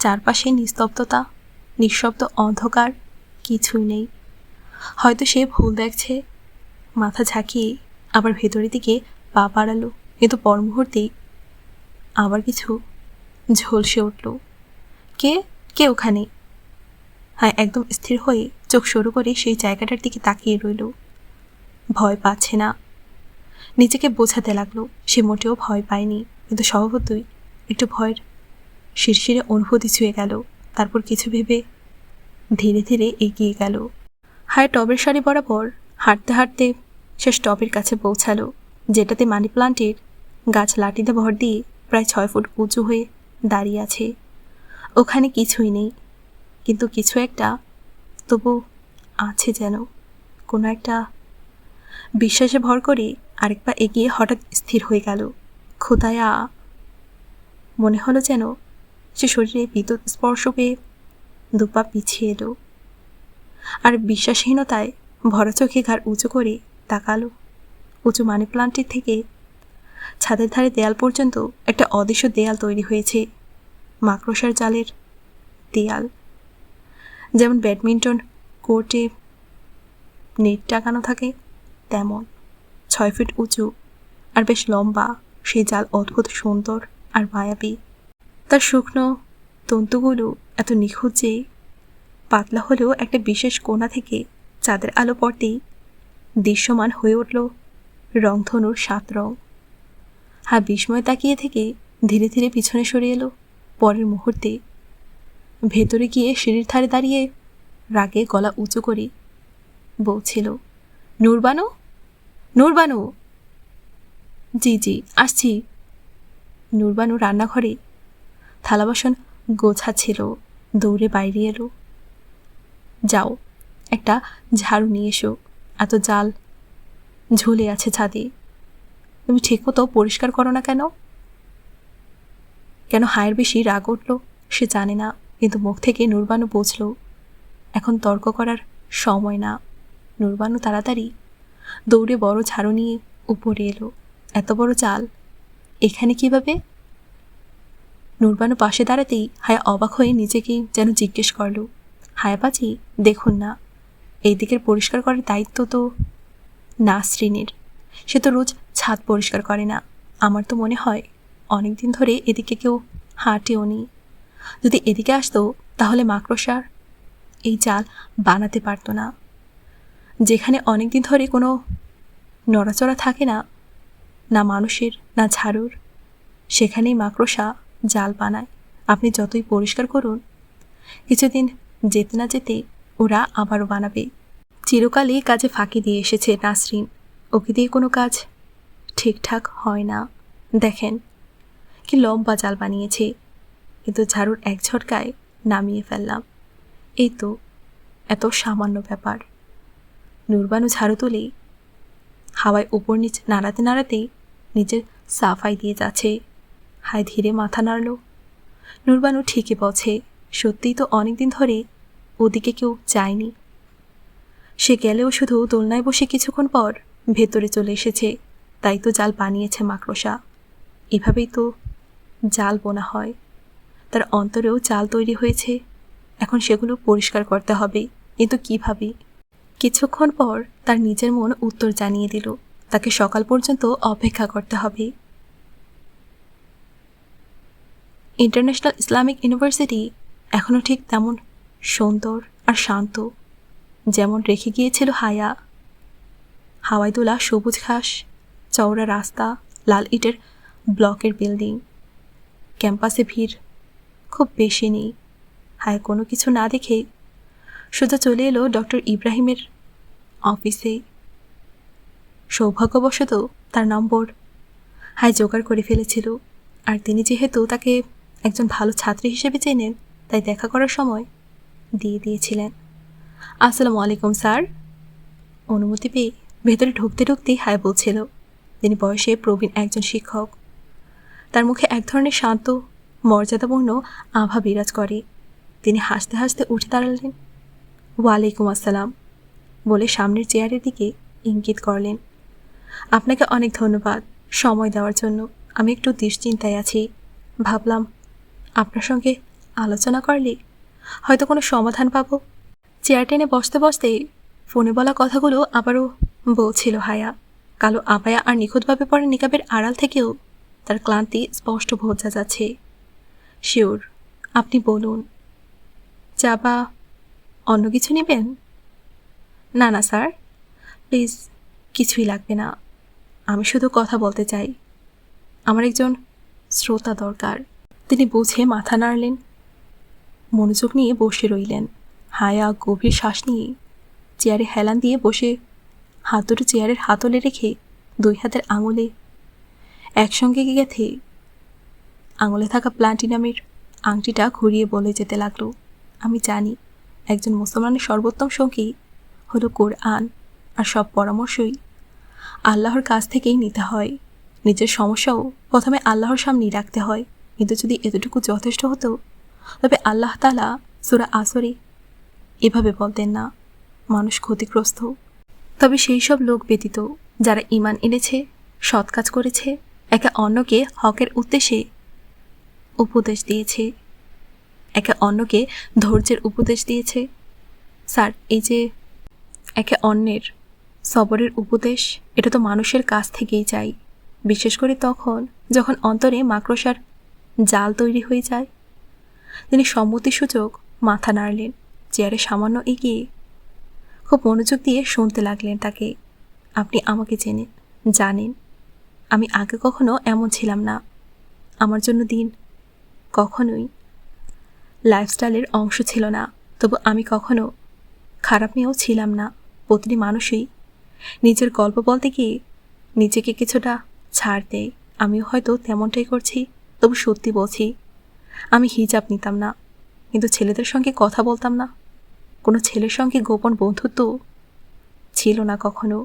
S1: চারপাশে নিস্তব্ধতা, নিঃশব্দ অন্ধকার, কিছুই নেই। হয়তো সে ভুল দেখছে। মাথা ঝাঁকিয়ে আবার ভেতরের দিকে পা বাড়ালো, কিন্তু পর মুহূর্তেই আবার কিছু ঝলসে উঠল। কে? কে ওখানে? হ্যাঁ, একদম স্থির হয়ে চোখ সরু করে সেই জায়গাটার দিকে তাকিয়ে রইল। ভয় পাচ্ছে না। নিজেকে বোঝাতে লাগলো সে মোটেও ভয় পায়নি, কিন্তু স্বভাবতই একটু ভয়ের শিরশিরে অনুভূতি ছুঁয়ে গেল। তারপর কিছু ভেবে ধীরে ধীরে এগিয়ে গেল। হায় টবের সারি বরাবর হাঁটতে হাঁটতে সে টবের কাছে পৌঁছালো, যেটাতে মানি প্লান্টের গাছ লাঠিতে ভর দিয়ে প্রায় 6 ফুট উঁচু হয়ে দাঁড়িয়ে আছে। ওখানে কিছুই নেই, কিন্তু কিছু একটা তবু আছে, যেন কোনো একটা বিশ্বাসে ভর করে আরেক পা এগিয়ে হঠাৎ স্থির হয়ে গেল। খোদায়া, মনে হলো যেন সে শরীরে বিদ্যুৎ স্পর্শ পেয়ে দুপা পিছিয়ে এলো, আর বিশ্বাসহীনতায় ভরা চোখে ঘাড় উঁচু করে তাকালো। উঁচু মানি প্লান্টের থেকে ছাদের ধারে দেয়াল পর্যন্ত একটা অদৃশ্য দেয়াল তৈরি হয়েছে। মাকড়সার জালের দেয়াল, যেমন ব্যাডমিন্টন কোর্টে নেট টাঙানো থাকে তেমন। 6 ফিট উঁচু আর বেশ লম্বা সেই জাল অদ্ভুত সুন্দর আর মায়াবী। তার শুকনো তন্তুগুলো এত নিখুঁত যে পাতলা হলেও একটা বিশেষ কোণা থেকে চাঁদের আলো পড়তেই দৃশ্যমান হয়ে উঠল রংধনুর 7 রং। হ্যাঁ, বিস্ময় তাকিয়ে থেকে ধীরে ধীরে পিছনে সরে এলো। পরের মুহূর্তে ভেতরে গিয়ে সিঁড়ির ধারে দাঁড়িয়ে রাগে গলা উঁচু করে বলছিল, নূরবানু, নূরবানু। জি জি, আসছি। নূরবানু রান্নাঘরে থালা বাসন গোছাচ্ছিল, দৌড়ে বাইরে এলো। যাও, একটা ঝাড়ু নিয়ে এসো, এত জাল ঝুলে আছে ছাদে, তুমি ঠিকমতো পরিষ্কার করো না কেন? কেন হায়ের বেশি রাগ উঠল সে জানে না, কিন্তু মুখ থেকে নূরবানু বুঝল এখন তর্ক করার সময় না। নূরবানু তাড়াতাড়ি দৌড়ে বড় ঝাড়ু নিয়ে উপরে এলো। এত বড় চাল এখানে কিভাবে? নূরবানু পাশে দাঁড়াতেই হায়া অবাক হয়ে নিজেকে যেন জিজ্ঞেস করল, হায়া পাচি, দেখুন না, এই দিকের পরিষ্কার করার দায়িত্ব তো নাসরিনের। সে তো রোজ ছাদ পরিষ্কার করে না। আমার তো মনে হয় অনেক দিন ধরে এদিকে কেউ হাঁটেও নি। যদি এদিকে আসতো তাহলে মাকড়সার এই জাল বানাতে পারতো না। যেখানে অনেক দিন ধরে কোনো নড়াচড়া থাকে না, না মানুষের না ঝাড়ুর, সেখানেই মাকড়সা জাল বানায়। আপনি যতই পরিষ্কার করুন, কিছুদিন যেতে না যেতে ওরা আবারও বানাবে। চিরকালই কাজে ফাঁকি দিয়ে এসেছে নাসরিন, ওকে দিয়ে কোনো কাজ ঠিকঠাক হয় না। দেখেন কি লম্বা জাল বানিয়েছে, কিন্তু ঝাড়ুর এক ঝটকায় নামিয়ে ফেললাম। এই তো এত সামান্য ব্যাপার। নূরবানু ঝাড়ু তুলেই হাওয়ায় উপর নিচ নাড়াতে নাড়াতেই নিজের সাফাই দিয়ে যাচ্ছে। হায় ধীরে মাথা নাড়ল। নূরবানু ঠিকই বলছে, সত্যিই তো অনেক দিন ধরে ওদিকে কেউ যায়নি। সে গেলেও শুধু দোলনায় বসে কিছুক্ষণ পর ভেতরে চলে এসেছে। তাই তো জাল বানিয়েছে মাকড়সা। এভাবেই তো জাল বোনা হয়। তার অন্তরেও জাল তৈরি হয়েছে। এখন সেগুলো পরিষ্কার করতে হবে, কিন্তু কিভাবে? কিছুক্ষণ পর তার নিজের মন উত্তর জানিয়ে দিল, তাকে সকাল পর্যন্ত অপেক্ষা করতে হবে। ইন্টারন্যাশনাল ইসলামিক ইউনিভার্সিটি এখনও ঠিক তেমন সুন্দর আর শান্ত যেমন রেখে গিয়েছিল হায়া। হাওয়ায় তোলা সবুজ ঘাস, চওড়া রাস্তা, লাল ইটের ব্লকের বিল্ডিং। ক্যাম্পাসে ভিড় খুব বেশি নেই। হায় কোনো কিছু না দেখে সোজা চলে এলো ডক্টর ইব্রাহিমের অফিসে। সৌভাগ্যবশত তার নম্বর হায় জোগাড় করে ফেলেছিল, আর তিনি যেহেতু তাকে একজন ভালো ছাত্রী হিসেবে চেনেন, তাই দেখা করার সময় দিয়ে দিয়েছিলেন। আসসালামু আলাইকুম স্যার। অনুমতি পেয়ে ভেতরে ঢুকতে ঢুকতেই হায় বলছিল। তিনি বয়সে প্রবীণ একজন শিক্ষক। তার মুখে এক ধরনের শান্ত মর্যাদাপূর্ণ আভা বিরাজ করে। তিনি হাসতে হাসতে উঠে দাঁড়ালেন। ওয়ালাইকুম আসসালাম বলে সামনের চেয়ারের দিকে ইঙ্গিত করলেন। আপনাকে অনেক ধন্যবাদ সময় দেওয়ার জন্য। আমি একটু দুশ্চিন্তায় আছি। ভাবলাম আপনার সঙ্গে আলোচনা করলে হয়তো কোনো সমাধান পাবো। চেয়ার টেনে বসতে বসতে ফোনে বলা কথাগুলো আবারও বলছিল হায়া। কালো আবায়া আর নিখুঁতভাবে পড়া নিকাবের আড়াল থেকেও তার ক্লান্তি স্পষ্ট বোঝা যাচ্ছে। শিওর, আপনি বলুন। চা বা অন্য কিছু নেবেন? না না স্যার, প্লিজ কিছুই লাগবে না। আমি শুধু কথা বলতে চাই। আমার একজন শ্রোতা দরকার। তিনি বুঝে মাথা নাড়লেন, মনোযোগ নিয়ে বসে রইলেন। হায়া গভীর শ্বাস নিয়ে চেয়ারে হেলান দিয়ে বসে হাত দুটো চেয়ারের হাতলে রেখে দুই হাতের আঙুলে একসঙ্গে গেঁথে আঙুলে থাকা প্লাটিনামের আংটিটা ঘুরিয়ে বলে যেতে লাগলো, আমি জানি একজন মুসলমানের সর্বোত্তম সঙ্গী হলো কোরআন, আর সব পরামর্শই আল্লাহর কাছ থেকেই নিতে হয়। নিজের সমস্যাও প্রথমে আল্লাহর সামনেই রাখতে হয়। কিন্তু যদি এতটুকু যথেষ্ট হতো, তবে আল্লাহ তাআলা সূরা আসরে এভাবে বলতেন না, মানুষ ক্ষতিগ্রস্ত। তবে সেই সব লোক ব্যতীত যারা ঈমান এনেছে, সৎ কাজ করেছে, একে অন্যকে হকের উদ্দেশ্যে উপদেশ দিয়েছে, একে অন্যকে ধৈর্যের উপদেশ দিয়েছে। স্যার, এই যে একে অন্যের সবরের উপদেশ, এটা তো মানুষের কাছ থেকেই চাই, বিশেষ করে তখন যখন অন্তরে মাকড়সার জাল তৈরি হয়ে যায়। তিনি সম্মতিসূচক মাথা নাড়লেন। চেয়ারে সামান্য এগিয়ে খুব মনোযোগ দিয়ে শুনতে লাগলেন তাকে। আপনি আমাকে চেনেন, জানেন আমি আগে কখনো এমন ছিলাম না। আমার জন্য দিন কখনোই লাইফস্টাইলের অংশ ছিল না। তবু আমি কখনো খারাপ মেয়েও ছিলাম না। প্রতিটি মানুষই নিজের গল্প বলতে গিয়ে নিজেকে কিছুটা ছাড় দেয়। আমিও হয়তো তেমনটাই করছি। তবু সত্যি বলছি, আমি হিজাব নিতাম না, কিন্তু ছেলেদের সঙ্গে কথা বলতাম না। কোনো ছেলের সঙ্গে গোপন বন্ধুত্ব ছিল না কখনো।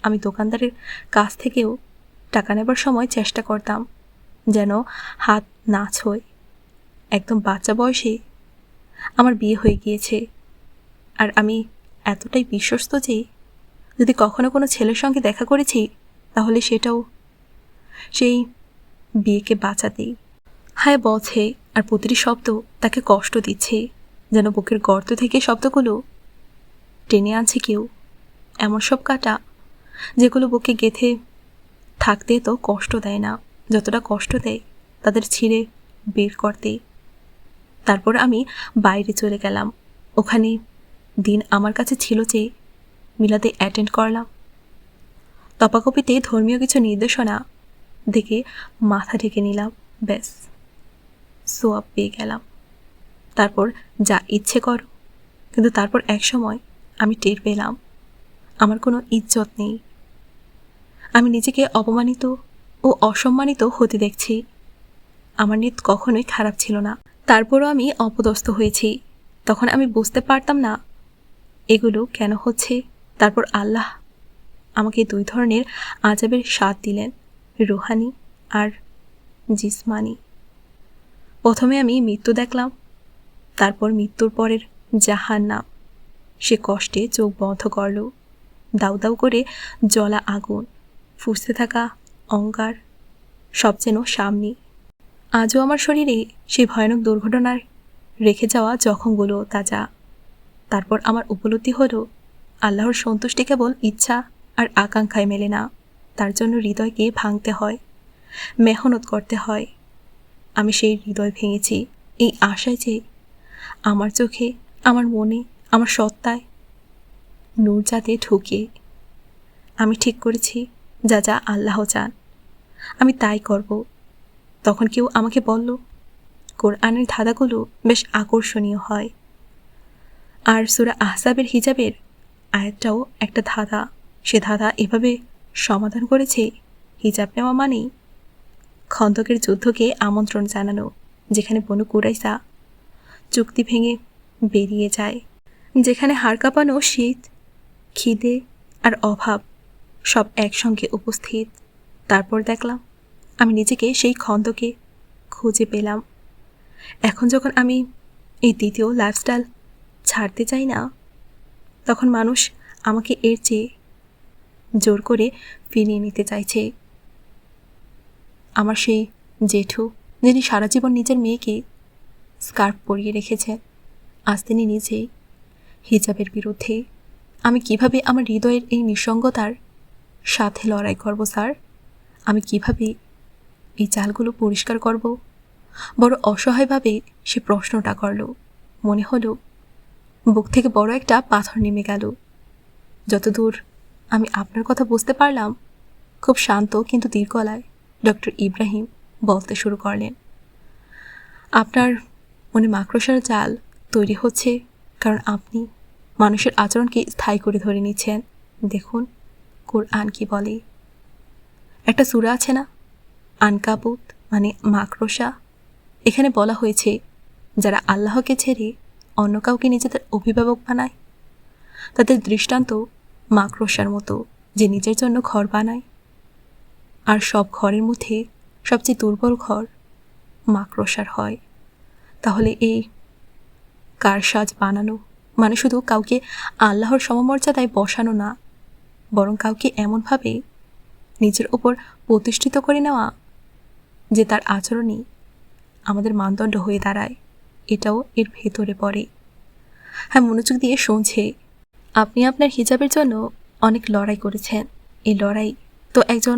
S1: আমি দোকানদারের কাছ থেকেও টাকা নেবার সময় চেষ্টা করতাম যেন হাত না ছোঁয়। একদম বাচ্চা বয়সে আমার বিয়ে হয়ে গিয়েছে, আর আমি এতটাই বিশ্বস্ত যে যদি কখনো কোনো ছেলের সঙ্গে দেখা করেছি, তাহলে সেটাও সেই বিয়েকে বাঁচাতেই। হায় বলছে, আর প্রতিটি শব্দ তাকে কষ্ট দিচ্ছে, যেন বুকের গর্ত থেকে শব্দগুলো টেনে আনছে কেউ। এমন সব কাটা যেগুলো বুকে গেঁথে থাকতে তো কষ্ট দেয় না, যতটা কষ্ট দেয় তাদের ছিঁড়ে বের করতে। তারপর আমি বাইরে চলে গেলাম। ওখানে দিন আমার কাছে ছিল যে মিলাদে অ্যাটেন্ড করলাম। তপাকপিতে ধর্মীয় কিছু নির্দেশনা দেখে মাথা ঢেকে নিলাম। ব্যাস, সোয়াব পেয়ে গেলাম। তারপর যা ইচ্ছে করো। কিন্তু তারপর এক সময় আমি টের পেলাম আমার কোনো ইজ্জত নেই। আমি নিজেকে অপমানিত ও অসম্মানিত হতে দেখছি। আমার নিয়ত কখনোই খারাপ ছিল না, তারপরও আমি অপদস্থ হয়েছি। তখন আমি বুঝতে পারতাম না এগুলো কেন হচ্ছে। তারপর আল্লাহ আমাকে দুই ধরনের আযাবের স্বাদ দিলেন, রুহানি আর জিসমানি। প্রথমে আমি মৃত্যু দেখলাম, তারপর মৃত্যুর পরের জাহান্নাম। সে কষ্টে চোখ বন্ধ করল। দাউ দাউ করে জ্বলা আগুন, ফুঁসতে থাকা অঙ্গার, সব যেন সামনে। আজও আমার শরীরে সেই ভয়ানক দুর্ঘটনার রেখে যাওয়া জখমগুলো তাজা। তারপর আমার উপলব্ধি হলো, আল্লাহর সন্তুষ্টি কেবল ইচ্ছা আর আকাঙ্ক্ষায় মেলে না, তার জন্য হৃদয়কে ভাঙতে হয়, মেহনত করতে হয়। আমি সেই হৃদয় ভেঙেছি এই আশায় যে আমার চোখে, আমার মনে, আমার সত্তায় নূর যাতে ঢুকে। আমি ঠিক করেছি, যা যা আল্লাহ চান আমি তাই করব। তখন কেউ আমাকে বলল, কোরআনের ধাঁধাগুলো বেশ আকর্ষণীয় হয়। আর সূরা আহজাবের হিজাবের আয়াতটাও একটা ধাঁধা। সে ধাঁধা এভাবে সমাধান করেছে, হিজাব নেওয়া মানেই খন্দকের যুদ্ধকে আমন্ত্রণ জানানো, যেখানে বনু কুরাইজা চুক্তি ভেঙে বেরিয়ে যায়, যেখানে হাড় কাঁপানো শীত, খিদে আর অভাব সব একসঙ্গে উপস্থিত। তারপর দেখলাম আমি নিজেকে সেই খন্দকে খুঁজে পেলাম। এখন যখন আমি এই দ্বিতীয় লাইফস্টাইল ছাড়তে চাই না, তখন মানুষ আমাকে এর চেয়ে জোর করে ফিরিয়ে নিতে চাইছে। আমার সেই জেঠু, যিনি সারা জীবন নিজের মেয়েকে স্কার্ফ পরিয়ে রেখেছেন, আজ তিনি নিজেই হিজাবের বিরুদ্ধে। আমি কিভাবে আমার হৃদয়ের এই নিঃসঙ্গতার সাথে লড়াই করব স্যার? আমি কিভাবে এই চালগুলো পরিষ্কার করব? বড় অসহায়ভাবে সে প্রশ্নটা করল। মনে হলো বুক থেকে বড় একটা পাথর নেমে গেল। যতদূর আমি আপনার কথা বুঝতে পারলাম, খুব শান্ত কিন্তু দীর্ঘ গলায় ডক্টর ইব্রাহিম বলতে শুরু করলেন, আপনার মনে মাকড়সার জাল তৈরি হচ্ছে কারণ আপনি মানুষের আচরণকে স্থায়ী করে ধরে নিচ্ছেন। দেখুন কোরআন কি বলে। একটা সূরা আছে না, আনকাবুত মানে মাকড়সা। এখানে বলা হয়েছে যারা আল্লাহকে ছেড়ে অন্য কাউকে নিজেদের অভিভাবক বানায়, তাদের দৃষ্টান্ত মাকড়সার মতো, যে নিজের জন্য ঘর বানায়। আর সব ঘরের মধ্যে সবচেয়ে দুর্বল ঘর মাকড়সার হয়। তাহলে এই কারসাজ বানানো মানে শুধু কাউকে আল্লাহর সমমর্যাদায় বসানো না, বরং কাউকে এমনভাবে নিজের ওপর প্রতিষ্ঠিত করে নেওয়া যে তার আচরণই আমাদের মানদণ্ড হয়ে দাঁড়ায়। এটাও এর ভেতরে পড়ে। হ্যাঁ, মনোযোগ দিয়ে শুনছে। আপনি আপনার হিজাবের জন্য অনেক লড়াই করেছেন। এই লড়াই তো একজন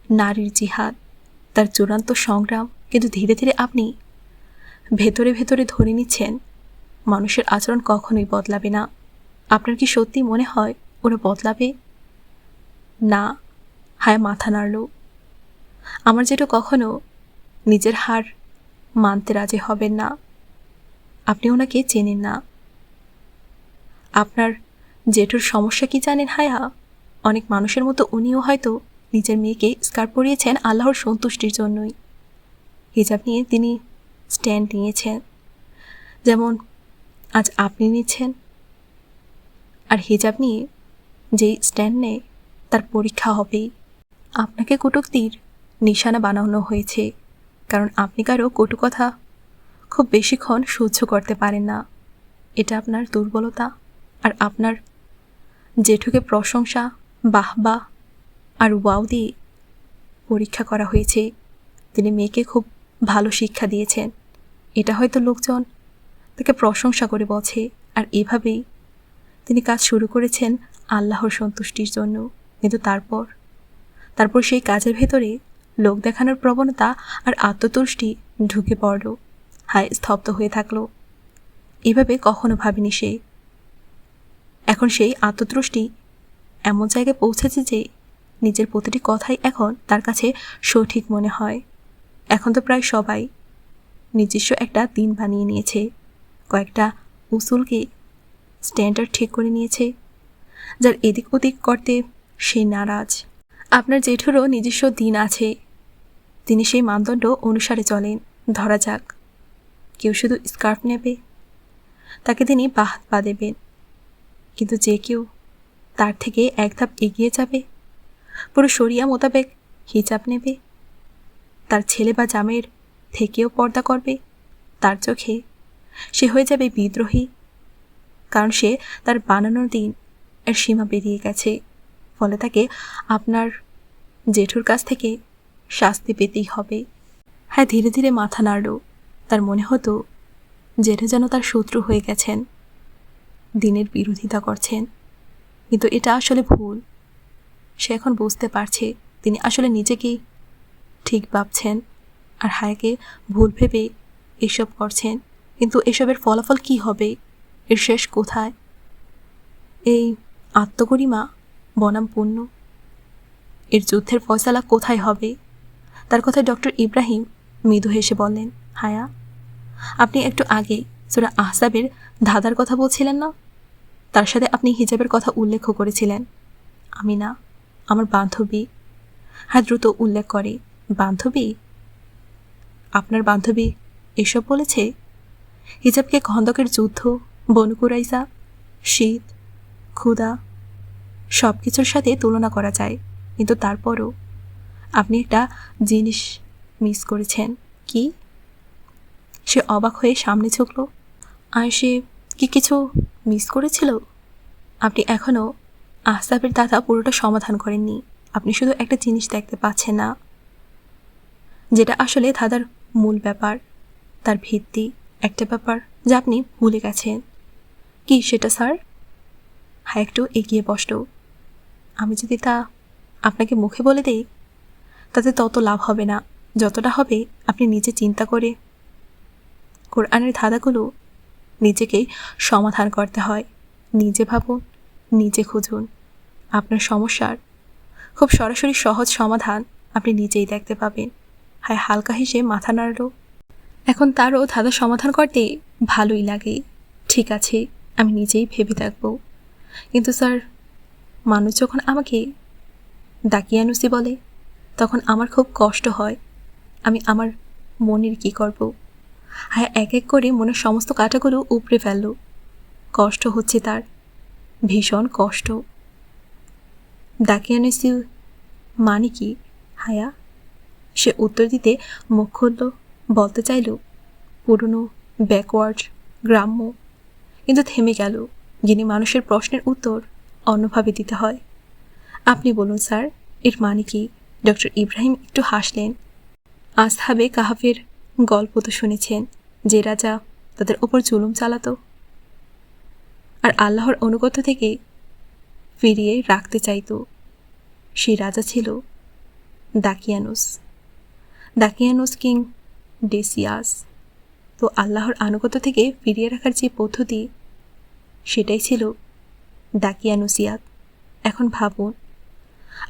S1: নারীর জিহাদ, তার চূড়ান্ত সংগ্রাম। কিন্তু ধীরে ধীরে আপনি ভেতরে ভেতরে ধরে নিচ্ছেন মানুষের আচরণ কখনোই বদলাবে না। আপনার কি সত্যি মনে হয় ওরা বদলাবে? না। হায় মাথা নাড়ল। আমার যেটা কখনো নিজের হার মানতে রাজি হবেন না। আপনি ওনাকে চেনেন না। আপনার জেঠুর সমস্যা কি জানেন হায়া? অনেক মানুষের মতো উনিও হয়তো নিজের মেয়েকে স্কার্ফ পরিয়েছেন আল্লাহর সন্তুষ্টির জন্যই। হিজাব নিয়ে তিনি স্ট্যান্ড নিয়েছেন, যেমন আজ আপনি নিচ্ছেন। আর হিজাব নিয়ে যেই স্ট্যান্ড নেয় তার পরীক্ষা হবেই। আপনাকে কটূক্তির নিশানা বানানো হয়েছে কারণ আপনি কারো কটু কথা খুব বেশিক্ষণ সহ্য করতে পারেন না। এটা আপনার দুর্বলতা। আর আপনার জেঠুকে প্রশংসা, বাহবা আর ওয়াও দিয়ে পরীক্ষা করা হয়েছে। তিনি মেয়েকে খুব ভালো শিক্ষা দিয়েছেন, এটা হয়তো লোকজন তাকে প্রশংসা করে বলছে। আর এভাবেই তিনি কাজ শুরু করেছেন আল্লাহর সন্তুষ্টির জন্য। কিন্তু তারপর সেই কাজের ভেতরে লোক দেখানোর প্রবণতা আর আত্মতুষ্টি ঢুকে পড়ল। হায়, স্তব্ধ হয়ে থাকলো। এভাবে কখনো ভাবেনি সে। এখন সেই আত্মতুষ্টি এমন জায়গায় পৌঁছেছে যে নিজের প্রতিটি কথাই এখন তার কাছে সঠিক মনে হয়। এখন তো প্রায় সবাই নিজস্ব একটা দিন বানিয়ে নিয়েছে, কয়েকটা উসুলকে স্ট্যান্ডার্ড ঠিক করে নিয়েছে, যার এদিক ওদিক করতে সে নারাজ। আপনার জেঠুরও নিজস্ব দিন আছে, তিনি সেই মানদণ্ড অনুসারে চলেন। ধরা যাক কেউ শুধু স্কার্ফ নেবে, তাকে তিনি বাহবা দেবেন। কিন্তু যে কেউ তার থেকে এক ধাপ এগিয়ে যাবে, পুরো শরিয়া মোতাবেক হিজাব নেবে, তার ছেলে বা জামের থেকেও পর্দা করবে, তার চোখে সে হয়ে যাবে বিদ্রোহী, কারণ সে তার বানানোর দিন এর সীমা বেরিয়ে গেছে। ফলে তাকে আপনার জেঠুর কাছ থেকে শাস্তি পেতেই হবে। হ্যাঁ, ধীরে ধীরে মাথা নাড়ল। তার মনে হতো জেঠু যেন তার শত্রু হয়ে গেছেন, দিনের বিরোধিতা করছেন। কিন্তু এটা আসলে ভুল। সে এখন বুঝতে পারছে তিনি আসলে নিজেকেই ঠিক ভাবছেন আর হায়াকে ভুল ভেবে এসব করছেন। কিন্তু এসবের ফলাফল কি হবে? এর শেষ কোথায়? এই আত্মগরিমা বনাম পুণ্য, এর যুদ্ধের ফয়সালা কোথায় হবে? তার কথায় ডক্টর ইব্রাহিম মৃদু হেসে বললেন, হায়া, আপনি একটু আগে সূরা আহজাবের ধাঁধার কথা বলছিলেন না? তার সাথে আপনি হিজাবের কথা উল্লেখ করেছিলেন। আমি না, আমার বান্ধবী। হ্যাঁ, দ্রুত উল্লেখ করে, বান্ধবী? আপনার বান্ধবী এসব বলেছে? হিজাবকে খন্দকের যুদ্ধ, বনু কুরাইজা, শীত, ক্ষুধা সব কিছুর সাথে তুলনা করা যায়, কিন্তু তারপরও আপনি একটা জিনিস মিস করেছেন। কি? সে অবাক হয়ে সামনে ঝুঁকল। আর সে কি কিছু মিস করেছিল? আপনি এখনও আহজাবের ধাঁধা পুরোটা সমাধান করেননি। আপনি শুধু একটা জিনিস দেখতে পাচ্ছেন না, যেটা আসলে ধাঁধার মূল ব্যাপার, তার ভিত্তি, একটা ব্যাপার যা আপনি ভুলে গেছেন। কি সেটা স্যার? হ্যাঁ, একটু এগিয়ে বসল। আমি যদি তা আপনাকে মুখে বলে দেই, তাতে তত লাভ হবে না যতটা হবে আপনি নিজে চিন্তা করে। কোরআনের ধাঁধাগুলো নিজেকেই সমাধান করতে হয়। নিজে ভাবুন, নিজে খুঁজুন। আপনার সমস্যার খুব সরাসরি সহজ সমাধান আপনি নিজেই দেখতে পাবেন। হ্যাঁ, হালকা হেসে মাথা নাড়ল। এখন তারও ধাঁধা সমাধান করতে ভালোই লাগে। ঠিক আছে, আমি নিজেই ভেবে দেখব। কিন্তু স্যার, মানুষ যখন আমাকে দাকিয়ানুসি বলে, তখন আমার খুব কষ্ট হয়। আমি আমার মনের কি করব? হ্যাঁ, এক এক করে মনের সমস্ত কাঁটাগুলো উপড়ে ফেলল। কষ্ট হচ্ছে তার, ভীষণ কষ্ট। দাকিয়ানুসি মানে কি হায়া? সে উত্তর দিতে মুখ খুলল, বলতে চাইল পুরনো, ব্যাকওয়ার্ড, গ্রাম্য, কিন্তু থেমে গেল। যিনি মানুষের প্রশ্নের উত্তর অন্যভাবে দিতে হয়। আপনি বলুন স্যার, এর মানে কি? ডক্টর ইব্রাহিম একটু হাসলেন। আসহাবে কাহাফের গল্প তো শুনেছেন, যে রাজা তাদের ওপর জুলুম চালাতো আর আল্লাহর অনুগত থেকে ফিরিয়ে রাখতে চাইতো। সেই রাজা ছিল দাকিয়ানুস, দাকিয়ানুস কিং ডেসিয়াস। তো আল্লাহর আনুগত্য থেকে ফিরিয়ে রাখার যে পদ্ধতি, সেটাই ছিল দাকিয়ানুসিয়াত। এখন ভাবুন,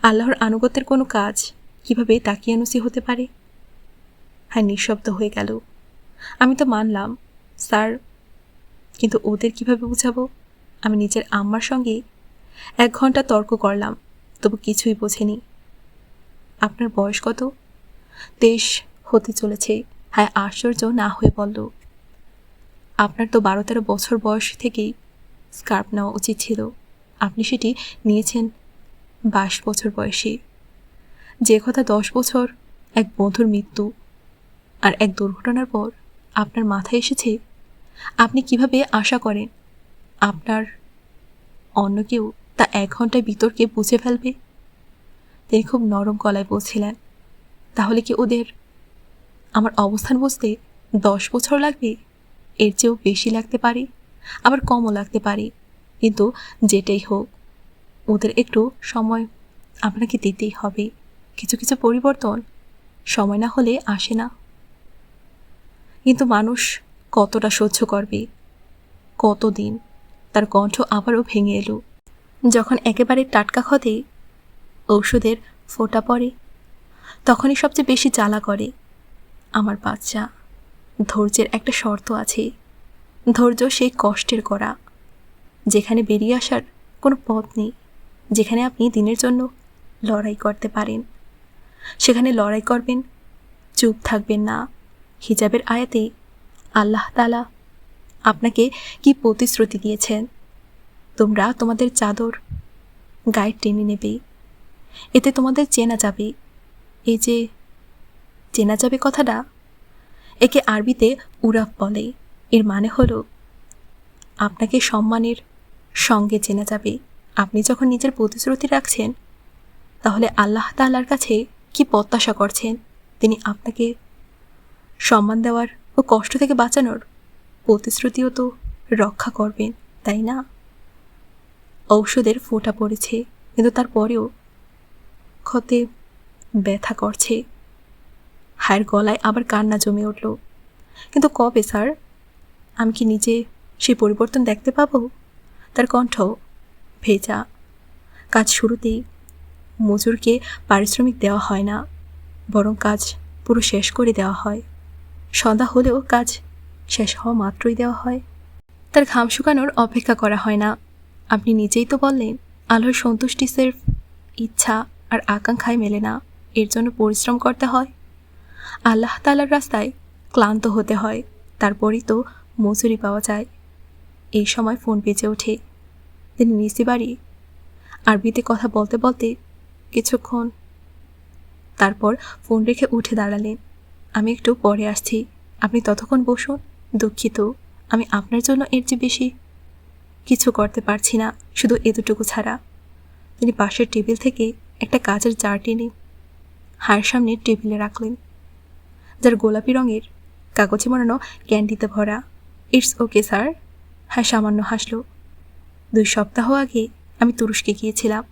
S1: আল্লাহর আনুগত্যের কোনো কাজ কিভাবে দাকিয়ানুসি হতে পারে? হ্যাঁ, নিঃশব্দ হয়ে গেল। আমি তো মানলাম স্যার, কিন্তু ওদের কিভাবে বুঝাবো? আমি নিজের আম্মার সঙ্গে 1 ঘন্টা তর্ক করলাম, তবু কিছুই বোঝেনি। আপনার বয়স কত? 23 হতে চলেছে। হ্যাঁ, আশ্চর্য না হয়ে বলল, আপনার তো 12-13 বছর বয়স থেকেই স্কার্ফ নেওয়া উচিত ছিল। আপনি সেটি নিয়েছেন 22 বছর বয়সে। যে কথা 10 বছর এক বন্ধুর মৃত্যু আর এক দুর্ঘটনার পর আপনার মাথায় এসেছে, আপনি কিভাবে আশা করেন আপনার অন্য কেউ তা 1 ঘন্টায় বিতর্কে বুঝে ফেলবে? তিনি খুব নরম গলায় বলছিলেন, তাহলে কি ওদের আমার অবস্থান বুঝতে 10 বছর লাগবে? এর চেয়েও বেশি লাগতে পারে, আবার কমও লাগতে পারে, কিন্তু যেটাই হোক ওদের একটু সময় আপনাকে দিতেই হবে। কিছু কিছু পরিবর্তন সময় না হলে আসে না। কিন্তু মানুষ কতটা সহ্য করবে? কতদিন? তার কণ্ঠ আবারও ভেঙে এলো। যখন একেবারে টাটকা ক্ষতে ঔষধের ফোঁটা পড়ে, তখনই সবচেয়ে বেশি জ্বালা করে। আমার বাচ্চা, ধৈর্যের একটা শর্ত আছে। ধৈর্য সেই কষ্টের করা, যেখানে বেরিয়ে আসার কোনো পথ নেই, যেখানে আপনি দিনের জন্য লড়াই করতে পারেন, সেখানে লড়াই করবেন, চুপ থাকবেন না। হিজাবের আয়াতে আল্লাহ তাআলা আপনাকে কি প্রতিশ্রুতি দিয়েছেন? তোমরা তোমাদের চাদর গায়ে টেনে নেবে, এতে তোমাদের চেনা যাবে। এই যে চেনা যাবে কথাটা, একে আরবিতে উরাফ বলে। এর মানে হলো আপনাকে সম্মানের সঙ্গে চেনা যাবে। আপনি যখন নিজের প্রতিশ্রুতি রাখছেন, তাহলে আল্লাহ তাআলার কাছে কি প্রত্যাশা করছেন? তিনি আপনাকে সম্মান দেওয়ার ও কষ্ট থেকে বাঁচানোর প্রতিশ্রুতিও তো রক্ষা করবেন, তাই না? ঔষধের ফোঁটা পড়েছে, কিন্তু তারপরেও ক্ষতে ব্যথা করছে। হায়ের গলায় আবার কান্না জমে উঠল। কিন্তু কবে স্যার? আমি কি নিজে সেই পরিবর্তন দেখতে পাবো? তার কণ্ঠ ভেজা। কাজ শুরুতেই মজুরকে পারিশ্রমিক দেওয়া হয় না, বরং কাজ পুরো শেষ করে দেওয়া হয়। সন্ধ্যা হলেও কাজ শেষ হওয়া মাত্রই দেওয়া হয়। তার ঘাম শুকানোর অপেক্ষা করা হয় না। আপনি নিজেই তো বললেন আল্লাহর সন্তুষ্টি সির্ফ ইচ্ছা আর আকাঙ্ক্ষায় মেলে না, এর জন্য পরিশ্রম করতে হয়। আল্লাহ তাআলার রাস্তায় ক্লান্ত হতে হয়, তারপরই তো মজুরি পাওয়া যায়। এই সময় ফোন বেজে ওঠে। তিনি নিচে বাড়ি আরবিতে কথা বলতে বলতে কিছুক্ষণ, তারপর ফোন রেখে উঠে দাঁড়ালেন। আমি একটু পরে আসছি, আপনি ততক্ষণ বসুন। দুঃখিত, আমি আপনার জন্য এর চেয়ে বেশি কিছু করতে পারছি না, শুধু এতটুকু ছাড়া। তিনি পাশের টেবিল থেকে একটা কাচের জার টেনে হায়ের সামনে টেবিলে রাখলেন, যার গোলাপি রঙের কাগজে মোড়ানো ক্যান্ডিতে ভরা। It's okay sir. হ্যাঁ সামান্য হাসলো। 2 সপ্তাহ আগে আমি তুরস্কে গিয়েছিলাম।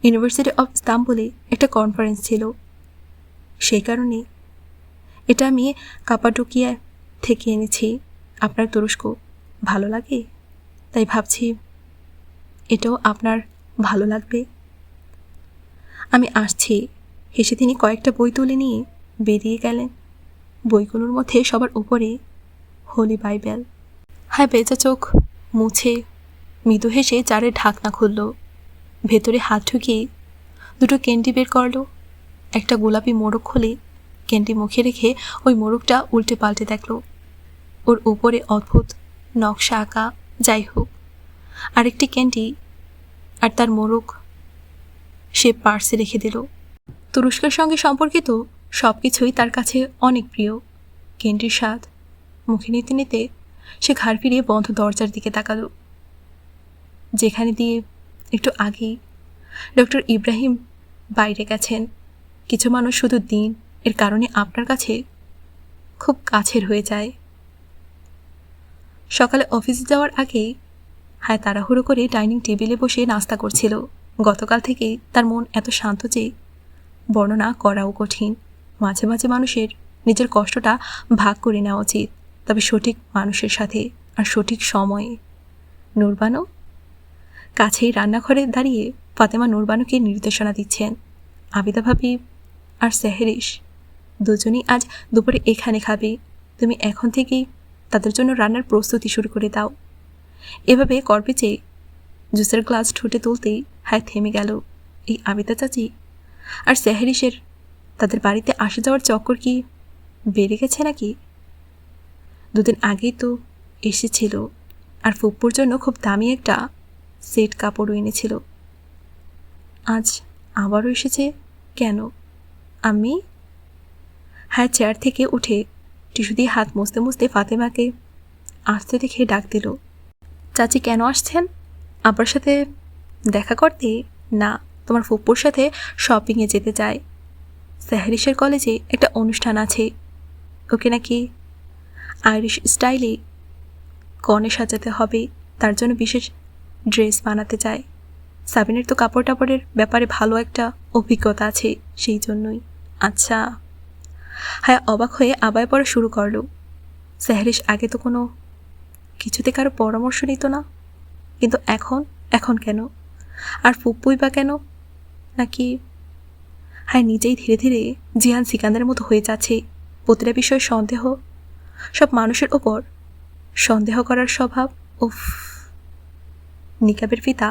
S1: ইউনিভার্সিটি অফ ইস্তাম্বুলে একটা কনফারেন্স ছিল, সেই কারণে এটা আমি কাপাডোকিয়া থেকে এনেছি। আপনার তুরস্ক ভালো লাগে, তাই ভাবছি এটাও আপনার ভালো লাগবে। আমি আসছি, হেসে তিনি কয়েকটা বই তুলে নিয়ে বেরিয়ে গেলেন। বইগুলোর মধ্যে সবার উপরে হোলি বাইবেল। হ্যাঁ বেজা চোখ মুছে মৃদু হেসে জারের ঢাকনা খুলল, ভেতরে হাত ঢুকিয়ে 2টো ক্যান্ডি বের করল। একটা গোলাপি মোড়ক খুলে ক্যান্ডি মুখে রেখে ওই মোড়কটা উল্টে পাল্টে দেখল। ওর উপরে অদ্ভুত নকশা আঁকা। যাই হোক, আরেকটি ক্যান্ডি আর তার মোড়ক সে পার্সে রেখে দিল। তুরস্কের সঙ্গে সম্পর্কিত সব কিছুই তার কাছে অনেক প্রিয়। ক্যান্ডির স্বাদ মুখে নিতে নিতে সে ঘাড় ফিরিয়ে বন্ধ দরজার দিকে তাকালো, যেখানে দিয়ে একটু আগেই ডক্টর ইব্রাহিম বাইরে গেছেন। কিছু মানুষ শুধু দিন এর কারণে আপনার কাছে খুব কাছের হয়ে যায়। সকালে অফিসে যাওয়ার আগেই হ্যাঁ তাড়াহুড়ো করে ডাইনিং টেবিলে বসে নাস্তা করছিল। গতকাল থেকেই তার মন এত শান্ত যে বর্ণনা করাও কঠিন। মাঝে মাঝে মানুষের নিজের কষ্টটা ভাগ করে নেওয়া উচিত, তবে সঠিক মানুষের সাথে আর সঠিক সময়ে। নূরবানু কাছেই রান্নাঘরে দাঁড়িয়ে ফাতেমা নূরবানুকে নির্দেশনা দিচ্ছেন। আবিদা ভাবি আর সেহরিশ দুজনই আজ দুপুরে এখানে খাবে, তুমি এখন থেকেই তাদের জন্য রান্নার প্রস্তুতি শুরু করে দাও। এভাবে করবে যে জুসের গ্লাস ঠুটে তুলতেই হ্যাঁ থেমে গেল। এই আবিদা চাচি আর সেহরিশের তাদের বাড়িতে আসা যাওয়ার চক্কর কি বেড়ে গেছে নাকি? 2 দিন আগেই তো এসেছিল, আর ফুপ্পুর জন্য খুব দামি একটা সেট কাপড়ও এনেছিল। আজ আবারও এসেছে কেন? আমি হ্যাঁ চেয়ার থেকে উঠে টিস্যু দিয়ে হাত মুছতে মুছতে ফাতেমাকে আসতে দেখে ডাক দিল। চাচি কেন আসছেন? আব্বার সাথে দেখা করতে? না, তোমার ফুপ্পুর সাথে শপিংয়ে যেতে চাই। সেহরিশের কলেজে একটা অনুষ্ঠান আছে, ওকে নাকি আইরিশ স্টাইলে কনে সাজাতে হবে, তার জন্য বিশেষ ড্রেস বানাতে চায়। সাবিনের তো কাপড় টাপড়ের ব্যাপারে ভালো একটা অভিজ্ঞতা আছে, সেই জন্যই। আচ্ছা। হ্যাঁ অবাক হয়ে আবায় পড়া শুরু করলো। সেহরিশ আগে তো কোনো কিছুতে কারো পরামর্শ নিত না, কিন্তু এখন কেন? আর ফুপ্পুই বা কেন? নাকি হ্যাঁ নিজেই ধীরে ধীরে জিহান সিকান্দারের মতো হয়ে যাচ্ছে। প্রতিটা বিষয়ে সন্দেহ, সব মানুষের ওপর সন্দেহ করার স্বভাব। উফ। নিকাবের ফিতা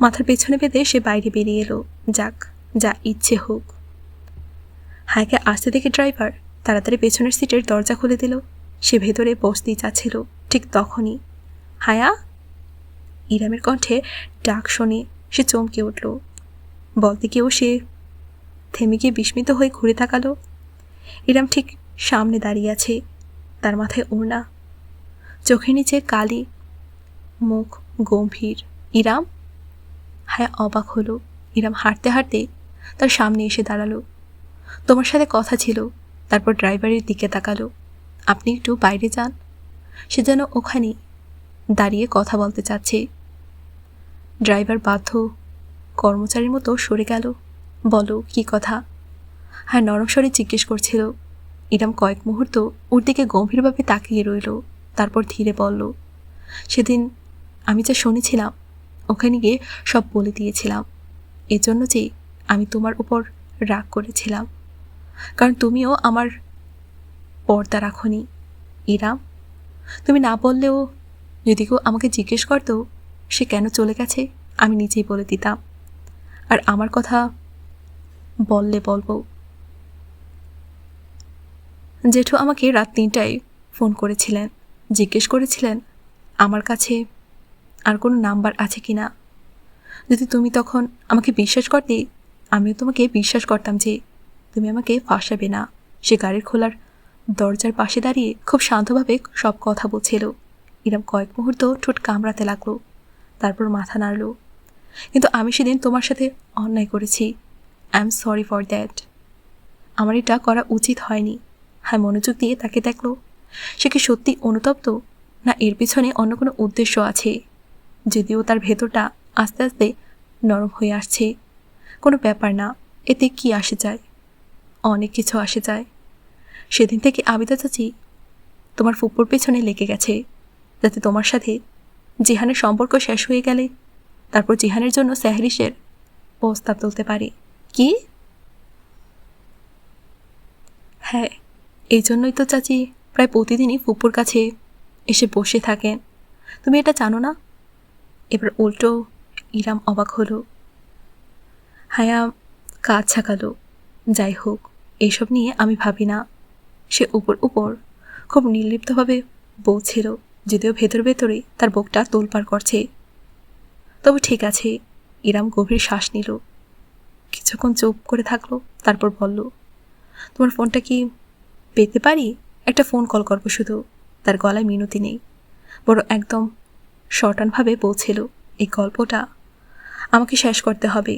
S1: মাথার পেছনে বেঁধে সে বাইরে বেরিয়ে এলো। যাক, যা ইচ্ছে হোক। হায়াকে আসতে দেখে ড্রাইভার তাড়াতাড়ি পেছনের সিটের দরজা খুলে দিল। সে ভেতরে বসতেই চাচ্ছিল, ঠিক তখনই হায়া ইরামের কণ্ঠে ডাক শুনে সে চমকে উঠল। বলতে গিয়েও সে থেমে গিয়ে বিস্মিত হয়ে ঘুরে তাকালো। ইরাম ঠিক সামনে দাঁড়িয়ে আছে, তার মাথায় ওড়না, চোখের নিচে কালি, মুখ গম্ভীর। ইরাম? হায়া অবাক হলো। ইরাম হাঁটতে হাঁটতে তার সামনে এসে দাঁড়ালো। তোমার সাথে কথা ছিল। তারপর ড্রাইভারের দিকে তাকালো। আপনি একটু বাইরে যান। সে যেন ওখানে দাঁড়িয়ে কথা বলতে চাচ্ছে। ড্রাইভার বাধ্য কর্মচারীর মতো সরে গেল। বলো কি কথা? হ্যাঁ নরম স্বরে জিজ্ঞেস করছিল। ইরাম কয়েক মুহূর্ত ওর দিকে গম্ভীরভাবে তাকিয়ে রইল, তারপর ধীরে বলল, সেদিন আমি যা শুনেছিলাম ওখানে গিয়ে সব বলে দিয়েছিলাম। এজন্য যে আমি তোমার উপর রাগ করেছিলাম, কারণ তুমিও আমার পর্দা রাখনি। ইরাম, তুমি না বললেও যদি কেউ আমাকে জিজ্ঞেস করতো সে কেন চলে গেছে, আমি নিজেই বলে দিতাম। আর আমার কথা বললে বলবো। জেঠু আমাকে রাত 3টায় ফোন করেছিলেন, জিজ্ঞেস করেছিলেন আমার কাছে আর কোনো নাম্বার আছে কি না। যদি তুমি তখন আমাকে বিশ্বাস করতে, আমিও তোমাকে বিশ্বাস করতাম যে তুমি আমাকে ফাঁসাবে না। সে গাড়ির খোলার দরজার পাশে দাঁড়িয়ে খুব শান্তভাবে সব কথা বলছিল। ইরাম কয়েক মুহূর্ত ঠোঁট কামড়াতে লাগলো, তারপর মাথা নাড়ল। কিন্তু আমি সেদিন তোমার সাথে অন্যায় করেছি। I am sorry for that. আমার এটা করা উচিত হয়নি। হ্যাঁ, মনোযোগ দিয়ে তাকে দেখলো। সে কি সত্যি অনুতপ্ত, না এর পিছনে অন্য কোনো উদ্দেশ্য আছে? যদিও তার ভেতরটা আস্তে আস্তে নরম হয়ে আসছে। কোনো ব্যাপার না, এতে কি আসে যায়? অনেক কিছু আসে যায়। সেদিন থেকে আবিদা চাচি তোমার ফুপুর পেছনে লেগে গেছে, যাতে তোমার সাথে জিহানের সম্পর্ক শেষ হয়ে গেলে তারপর জিহানের জন্য সেহরিশের প্রস্তাব তুলতে পারে। কি? হ্যাঁ, এই জন্যই তো চাচি প্রায় প্রতিদিনই ফুপুর কাছে এসে বসে থাকেন। তুমি এটা জানো না? এবার উল্টো ইরাম অবাক হলো। হায়া কাজ ছাকালো। যাই হোক, এইসব নিয়ে আমি ভাবি না। সে উপর উপর খুব নির্লিপ্তভাবে বলছিল, যদিও ভেতর ভেতরে তার বুকটা তোলপাড় করছে। তবে ঠিক আছে। ইরাম গভীর শ্বাস নিল, কিছুক্ষণ চুপ করে থাকলো, তারপর বলল, তোমার ফোনটা কি পেতে পারি? একটা ফোন কল করবো শুধু। তার গলায় মিনতি নেই, বড় একদম শর্টানভাবে বলছিল, এই গল্পটা আমাকে শেষ করতে হবে।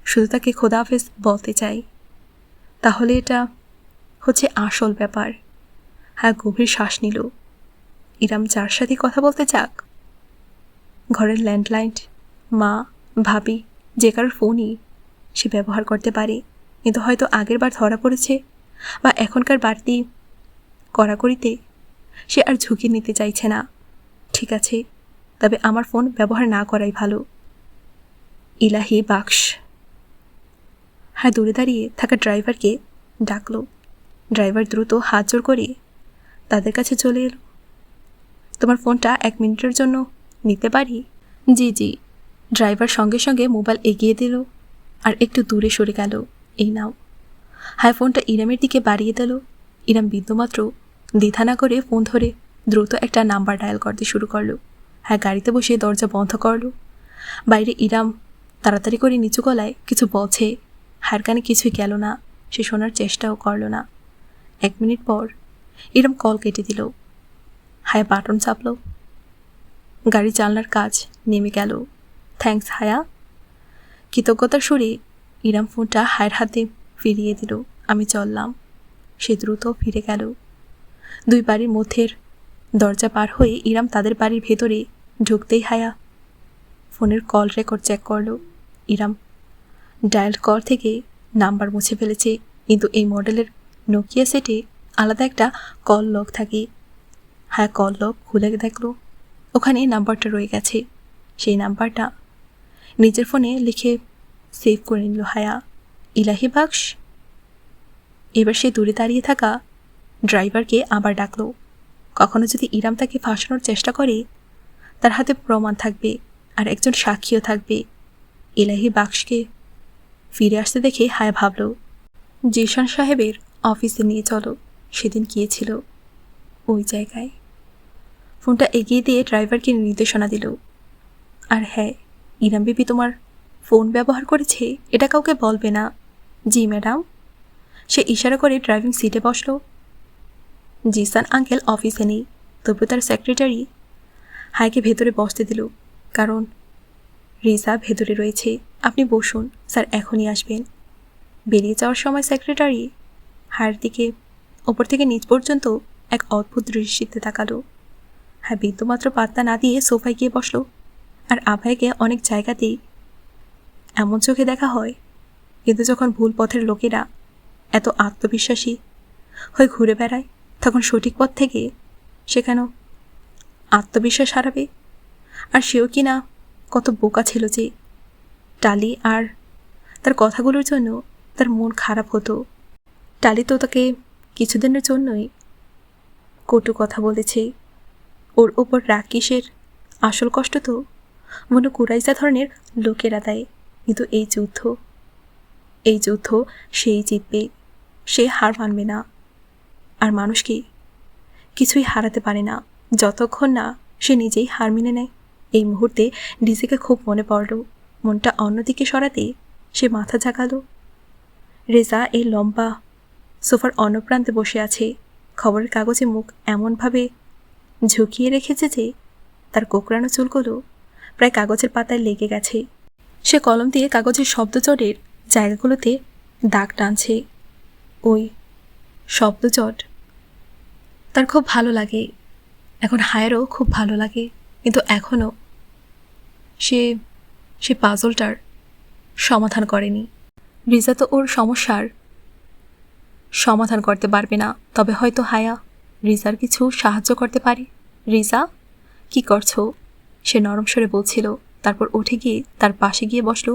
S1: শুধু তাকে খোদা হাফেজ বলতে চাই। তাহলে এটা হচ্ছে আসল ব্যাপার। হ্যাঁ, গভীর শ্বাস নিল। ইরাম যার সাথে কথা বলতে চাক, ঘরের ল্যান্ডলাইন, মা, ভাবি, যে কারোর ফোনই সে ব্যবহার করতে পারে। কিন্তু হয়তো আগের বার ধরা পড়েছে বা এখনকার বাড়তি কড়াকড়িতে সে আর ঝুঁকি নিতে চাইছে না। ঠিক আছে, তবে আমার ফোন ব্যবহার না করাই ভালো। ইলাহি বাক্স। হ্যাঁ, দূরে দাঁড়িয়ে থাকা ড্রাইভারকে ডাকলো। ড্রাইভার দ্রুত হাত জোড় করে তাদের কাছে চলে এলো। তোমার ফোনটা 1 মিনিটের জন্য নিতে পারি? জি জি। ড্রাইভার সঙ্গে সঙ্গে মোবাইল এগিয়ে দিল আর একটু দূরে সরে গেল। এই নাও। হ্যাঁ, ফোনটা ইরামের দিকে বাড়িয়ে দিল। ইরাম বিন্দুমাত্র দ্বিধা না করে ফোন ধরে দ্রুত একটা নাম্বার ডায়াল করতে শুরু করলো। হ্যাঁ, গাড়িতে বসে দরজা বন্ধ করলো। বাইরে ইরাম তাড়াতাড়ি করে নিচু গলায় কিছু বলছে। হ্যার কানে কিছুই গেল না, সে শোনার চেষ্টাও করল না। 1 মিনিট পর ইরাম কল কেটে দিল। হায়া বাটন চাপল। গাড়ি জানলার কাজ নেমে গেল। থ্যাঙ্কস হায়া। কৃতজ্ঞতার সুরে ইরাম ফোনটা হায়ের হাতে ফিরিয়ে দিল। আমি চললাম। সে দ্রুত ফিরে গেল। 2 বাড়ির মধ্যের দরজা পার হয়ে ইরাম তাদের বাড়ির ভেতরে ঢুকতেই হায়া ফোনের কল রেকর্ড চেক করল। ইরাম ডায়াল কল থেকে নাম্বার মুছে ফেলেছে, কিন্তু এই মডেলের নোকিয়া সেটে আলাদা একটা কল লক থাকে। হ্যাঁ, কল লক খুলে দেখল ওখানে নাম্বারটা রয়ে গেছে। সেই নাম্বারটা নিজের ফোনে লিখে সেভ করে নিল হায়া। ইলাহি বাক্স। এবার সে দূরে দাঁড়িয়ে থাকা ড্রাইভারকে আবার ডাকলো। কখনো যদি ইরাম তাকে ফাঁসানোর চেষ্টা করে, তার হাতে প্রমাণ থাকবে আর একজন সাক্ষীও থাকবে। ইলাহি বাক্সকে ফিরে আসতে দেখে হায়া ভাবল, জিশান সাহেবের অফিসে নিয়ে চলো। সেদিন গিয়েছিল ওই জায়গায়। ফোনটা এগিয়ে দিয়ে ড্রাইভারকে নির্দেশনা দিল। আর হ্যাঁ, ইরাম বিবি তোমার ফোন ব্যবহার করেছে এটা কাউকে বলবে না। জি ম্যাডাম। সে ইশারা করে ড্রাইভিং সিটে বসল। জিসান আঙ্কেল অফিসে নেই, তবু তার সেক্রেটারি হাইকে ভেতরে বসতে দিল, কারণ রিজা ভেতরে রয়েছে। আপনি বসুন, স্যার এখনই আসবেন। বেরিয়ে যাওয়ার সময় সেক্রেটারি হায়ের দিকে ওপর থেকে নিচ পর্যন্ত এক অদ্ভুত দৃষ্টিতে তাকালো। হ্যাঁ, বিন্দুমাত্র পাত্তা না দিয়ে সোফায় গিয়ে বসলো। আর আভাইকে অনেক জায়গাতেই এমন চোখে দেখা হয়, কিন্তু যখন ভুল পথের লোকেরা এত আত্মবিশ্বাসী হয়ে ঘুরে বেড়ায়, তখন সঠিক পথ থেকে সে কেন আত্মবিশ্বাস হারাবে? আর সেও কি না কত বোকা ছিল যে টালি আর তার কথাগুলোর জন্য তার মন খারাপ হতো। টালি তো তাকে কিছুদিনের জন্যই কটু কথা বলেছে। ওর ওপর রাগ কিসের? আসল কষ্ট তো মনে কুরাইজা ধরনের লোকেরা দেয়। কিন্তু এই যুদ্ধ সেই জিতবে, সে হার মানবে না। আর মানুষকে কিছুই হারাতে পারে না যতক্ষণ না সে নিজেই হার মেনে নেয়। এই মুহূর্তে ডিজেকে খুব মনে পড়ল। মনটা অন্যদিকে সরাতে সে মাথা ঝাঁকালো। রেজা এই লম্বা সোফার অন্য প্রান্তে বসে আছে। খবরের কাগজে মুখ এমনভাবে ঝুঁকিয়ে রেখেছে যে তার কোকড়ানো চুলগুলো প্রায় কাগজের পাতায় লেগে গেছে। সে কলম দিয়ে কাগজের শব্দজটের জায়গাগুলোতে দাগ টানছে। ওই শব্দজট তার খুব ভালো লাগে, এখন হায়েরও খুব ভালো লাগে। কিন্তু এখনও সে পাজলটার সমাধান করেনি। রিজা তো ওর সমস্যার সমাধান করতে পারবে না, তবে হয়তো হায়া রিজার কিছু সাহায্য করতে পারে। রিজা, কি করছো? সে নরম স্বরে বলছিল। তারপর উঠে গিয়ে তার পাশে গিয়ে বসল।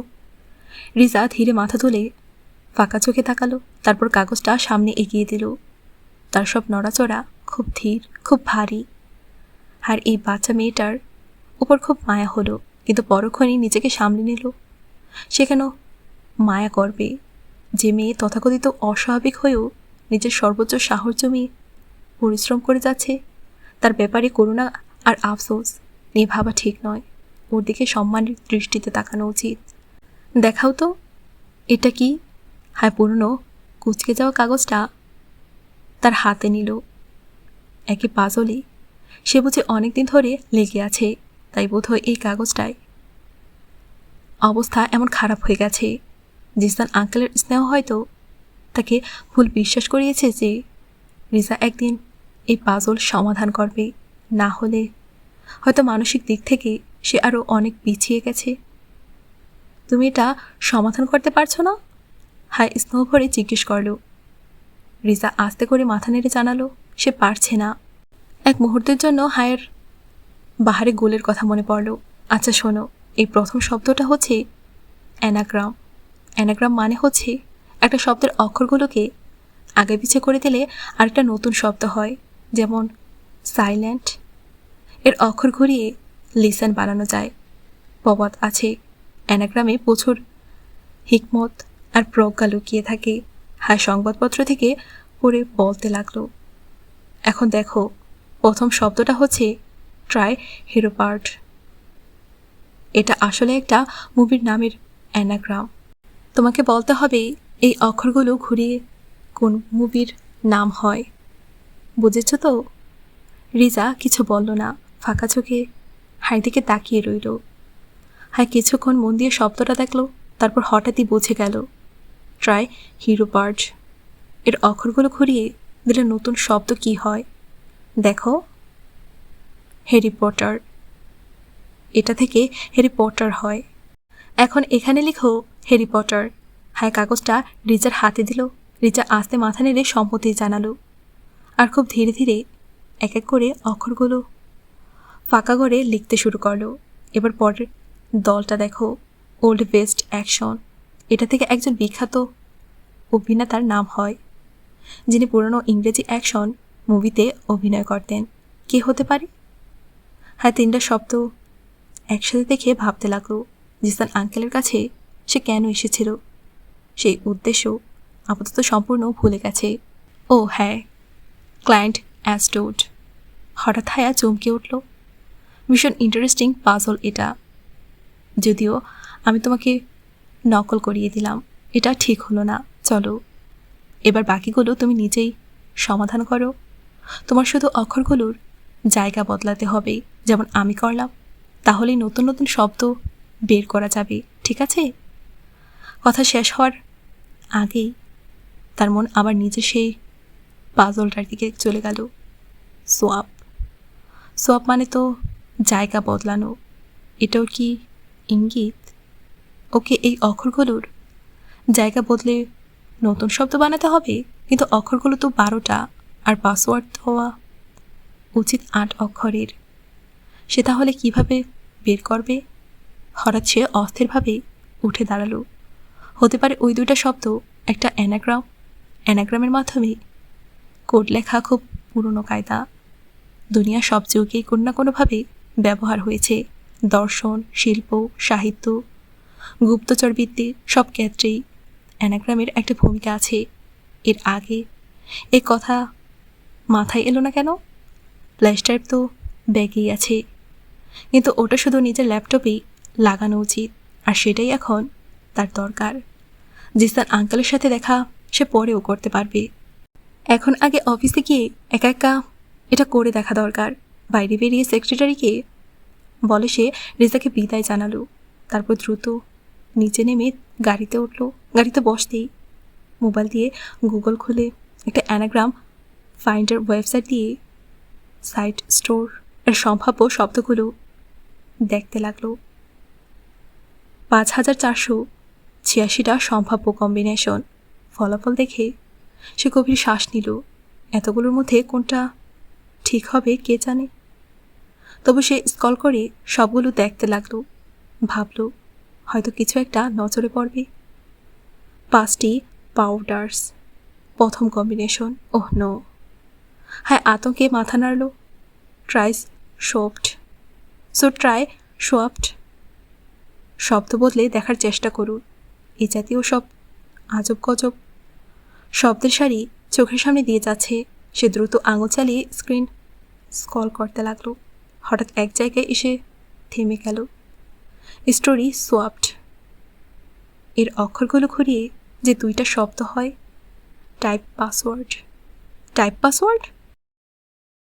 S1: রিজা ধীরে মাথা তুলে ফাঁকা চোখে তাকালো, তারপর কাগজটা সামনে এগিয়ে দিল। তার সব নড়াচড়া খুব ধীর, খুব ভারী। আর এই বাচ্চা মেয়েটার উপর খুব মায়া হলো, কিন্তু পরক্ষণেই নিজেকে সামলে নিল। সে কেন মায়া করবে? যে মেয়ে তথাকথিত অস্বাভাবিক হয়েও নিজের সর্বোচ্চ সাহস জমিয়ে পরিশ্রম করে যাচ্ছে, তার ব্যাপারে করুণা আর আফসোস নিয়ে ভাবা ঠিক নয়। ওর দিকে সম্মানের দৃষ্টিতে তাকানো উচিত। দেখাও তো, এটা কি? হ্যাঁ, পুরনো কুচকে যাওয়া কাগজটা তার হাতে নিল। একে পাজলই, সে বুঝে অনেক দিন ধরে লেগে আছে, তাই বোধহয় এই কাগজটায় অবস্থা এমন খারাপ হয়ে গেছে। জিসান আঙ্কেলের স্নেহ হয়তো তাকে ভুল বিশ্বাস করিয়েছে যে রিজা একদিন এই পাজল সমাধান করবে, না হলে হয়তো মানসিক দিক থেকে সে আরও অনেক পিছিয়ে গেছে। তুমি এটা সমাধান করতে পারছো না? হায় স্নেহ ভরে জিজ্ঞেস করল। রিজা আস্তে করে মাথা নেড়ে জানালো সে পারছে না। এক মুহূর্তের জন্য হায়ের বাহারে গোলের কথা মনে পড়ল। আচ্ছা শোনো, এই প্রথম শব্দটা হচ্ছে অ্যানাগ্রাম। অ্যানাগ্রাম মানে হচ্ছে একটা শব্দের অক্ষরগুলোকে আগে পিছে করে দিলে আরেকটা নতুন শব্দ হয়, যেমন সাইলেন্ট। এর অক্ষর ঘুরিয়ে লিসেন বানানো যায়। প্রবাদ আছে অ্যানাগ্রামে প্রচুর হিকমত আর প্রজ্ঞা লুকিয়ে থাকে। হায় সংবাদপত্র থেকে পড়ে বলতে লাগলো। এখন দেখো, প্রথম শব্দটা হচ্ছে ট্রাই হেরোপার্ট। এটা আসলে একটা মুভির নামের অ্যানাগ্রাম। তোমাকে বলতে হবে এই অক্ষরগুলো ঘুরিয়ে কোন মুভির নাম হয়। বুঝেছ তো? রিজা কিছু বলল না, ফাঁকা চোখে হাই দিকে তাকিয়ে রইল। হাই কিছুক্ষণ মন দিয়ে শব্দটা দেখল, তারপর হঠাৎই বুঝে গেল ট্রাই হিরোপার্ট। এর অক্ষরগুলো ঘুরিয়ে দিলে নতুন শব্দ কি হয় দেখো, হ্যারি পটার। এটা থেকে হ্যারি পটার হয়। এখন এখানে লিখো হ্যারি পটার। হায় কাগজটা রিজার হাতে দিল। রিজা আস্তে মাথা নেড়ে সম্মতি জানালো, আর খুব ধীরে ধীরে এক এক করে অক্ষরগুলো ফাঁকা করে লিখতে শুরু করলো। এবার পরের দলটা দেখো, ওল্ড বেস্ট অ্যাকশন। এটা থেকে একজন বিখ্যাত অভিনেতার নাম হয়, যিনি পুরনো ইংরেজি অ্যাকশন মুভিতে অভিনয় করতেন। কে হতে পারে? হ্যাঁ, তিনটা শব্দ একসাথে দেখে ভাবতে লাগলো জিসান আঙ্কেলের কাছে সে কেন এসেছিল। সেই উদ্দেশ্য আপাতত সম্পূর্ণ ভুলে গেছে। ও হ্যাঁ, ক্লায়েন্ট অ্যাস্টোড। হঠাৎ হায়া চমকে উঠল। ভীষণ ইন্টারেস্টিং পাজল এটা। যদিও আমি তোমাকে নকল করিয়ে দিলাম, এটা ঠিক হলো না। চলো এবার বাকিগুলো তুমি নিজেই সমাধান করো। তোমার শুধু অক্ষরগুলোর জায়গা বদলাতে হবে, যেমন আমি করলাম। তাহলেই নতুন নতুন শব্দ বের করা যাবে, ঠিক আছে? কথা শেষ হওয়ার আগেই তার মন আবার নিজে সেই পাজলটার দিকে চলে গেল। সোয়াপ। সোয়াপ মানে তো জায়গা বদলানো। এটাও কি ইঙ্গিত? ওকে এই অক্ষরগুলোর জায়গা বদলে নতুন শব্দ বানাতে হবে, কিন্তু অক্ষরগুলো তো 12টা, আর পাসওয়ার্ড হওয়া উচিত 8 অক্ষরের। সে তাহলে কিভাবে বের করবে? হঠাৎ সে অস্থিরভাবে উঠে দাঁড়ালো। হতে পারে ওই দুইটা শব্দ একটা অ্যানাগ্রাম। অ্যানাগ্রামের মাধ্যমে কোড লেখা খুব পুরনো কায়দা, দুনিয়ার সব যুগেই কোনো না কোনোভাবে ব্যবহার হয়েছে। দর্শন, শিল্প, সাহিত্য, গুপ্তচরবৃত্তি সব ক্ষেত্রেই অ্যানাগ্রামের একটা ভূমিকা আছে। এর আগে এ কথা মাথায় এলো না কেন? ফ্ল্যাশ ড্রাইভ তো ব্যাগেই আছে, কিন্তু ওটা শুধু নিজের ল্যাপটপেই লাগানো উচিত, আর সেটাই এখন তার দরকার। জিসান আঙ্কেলের সাথে দেখা সে পরেও করতে পারবে, এখন আগে অফিসে গিয়ে একা একা এটা করে দেখা দরকার। বাইরে বেরিয়ে সেক্রেটারিকে বলে সে রিজাকে বিদায় জানালো। তারপর দ্রুত নিচে নেমে গাড়িতে উঠল। গাড়িতে বসতেই মোবাইল দিয়ে গুগল খুলে একটা অ্যানাগ্রাম ফাইন্ডার ওয়েবসাইট দিয়ে সাইট স্টোর এর সম্ভাব্য শব্দগুলো দেখতে লাগলো। 5486টা সম্ভাব্য কম্বিনেশন। ফলাফল দেখে সে গভীর শ্বাস নিল। এতগুলোর মধ্যে কোনটা ঠিক হবে কে জানে। তবু সে স্ক্রল করে সবগুলো দেখতে লাগলো। ভাবল হয়তো কিছু একটা নজরে পড়বে। 5টি পাউডার্স, প্রথম কম্বিনেশন। Oh no! হ্যাঁ, আতঙ্কে মাথা নাড়ল। Tries soft, try soft. শব্দ বদলে দেখার চেষ্টা করুন। এ জাতীয় সব আজব গজব শব্দের সারি চোখের সামনে দিয়ে যাচ্ছে। সে দ্রুত আঙুল চালিয়ে স্ক্রিন স্ক্রল করতে লাগলো। হঠাৎ এক জায়গায় এসে থেমে গেল। স্টোরি সোয়াপড এর অক্ষরগুলো ঘুরিয়ে যে 2টা শব্দ হয়, টাইপ পাসওয়ার্ড। Type password?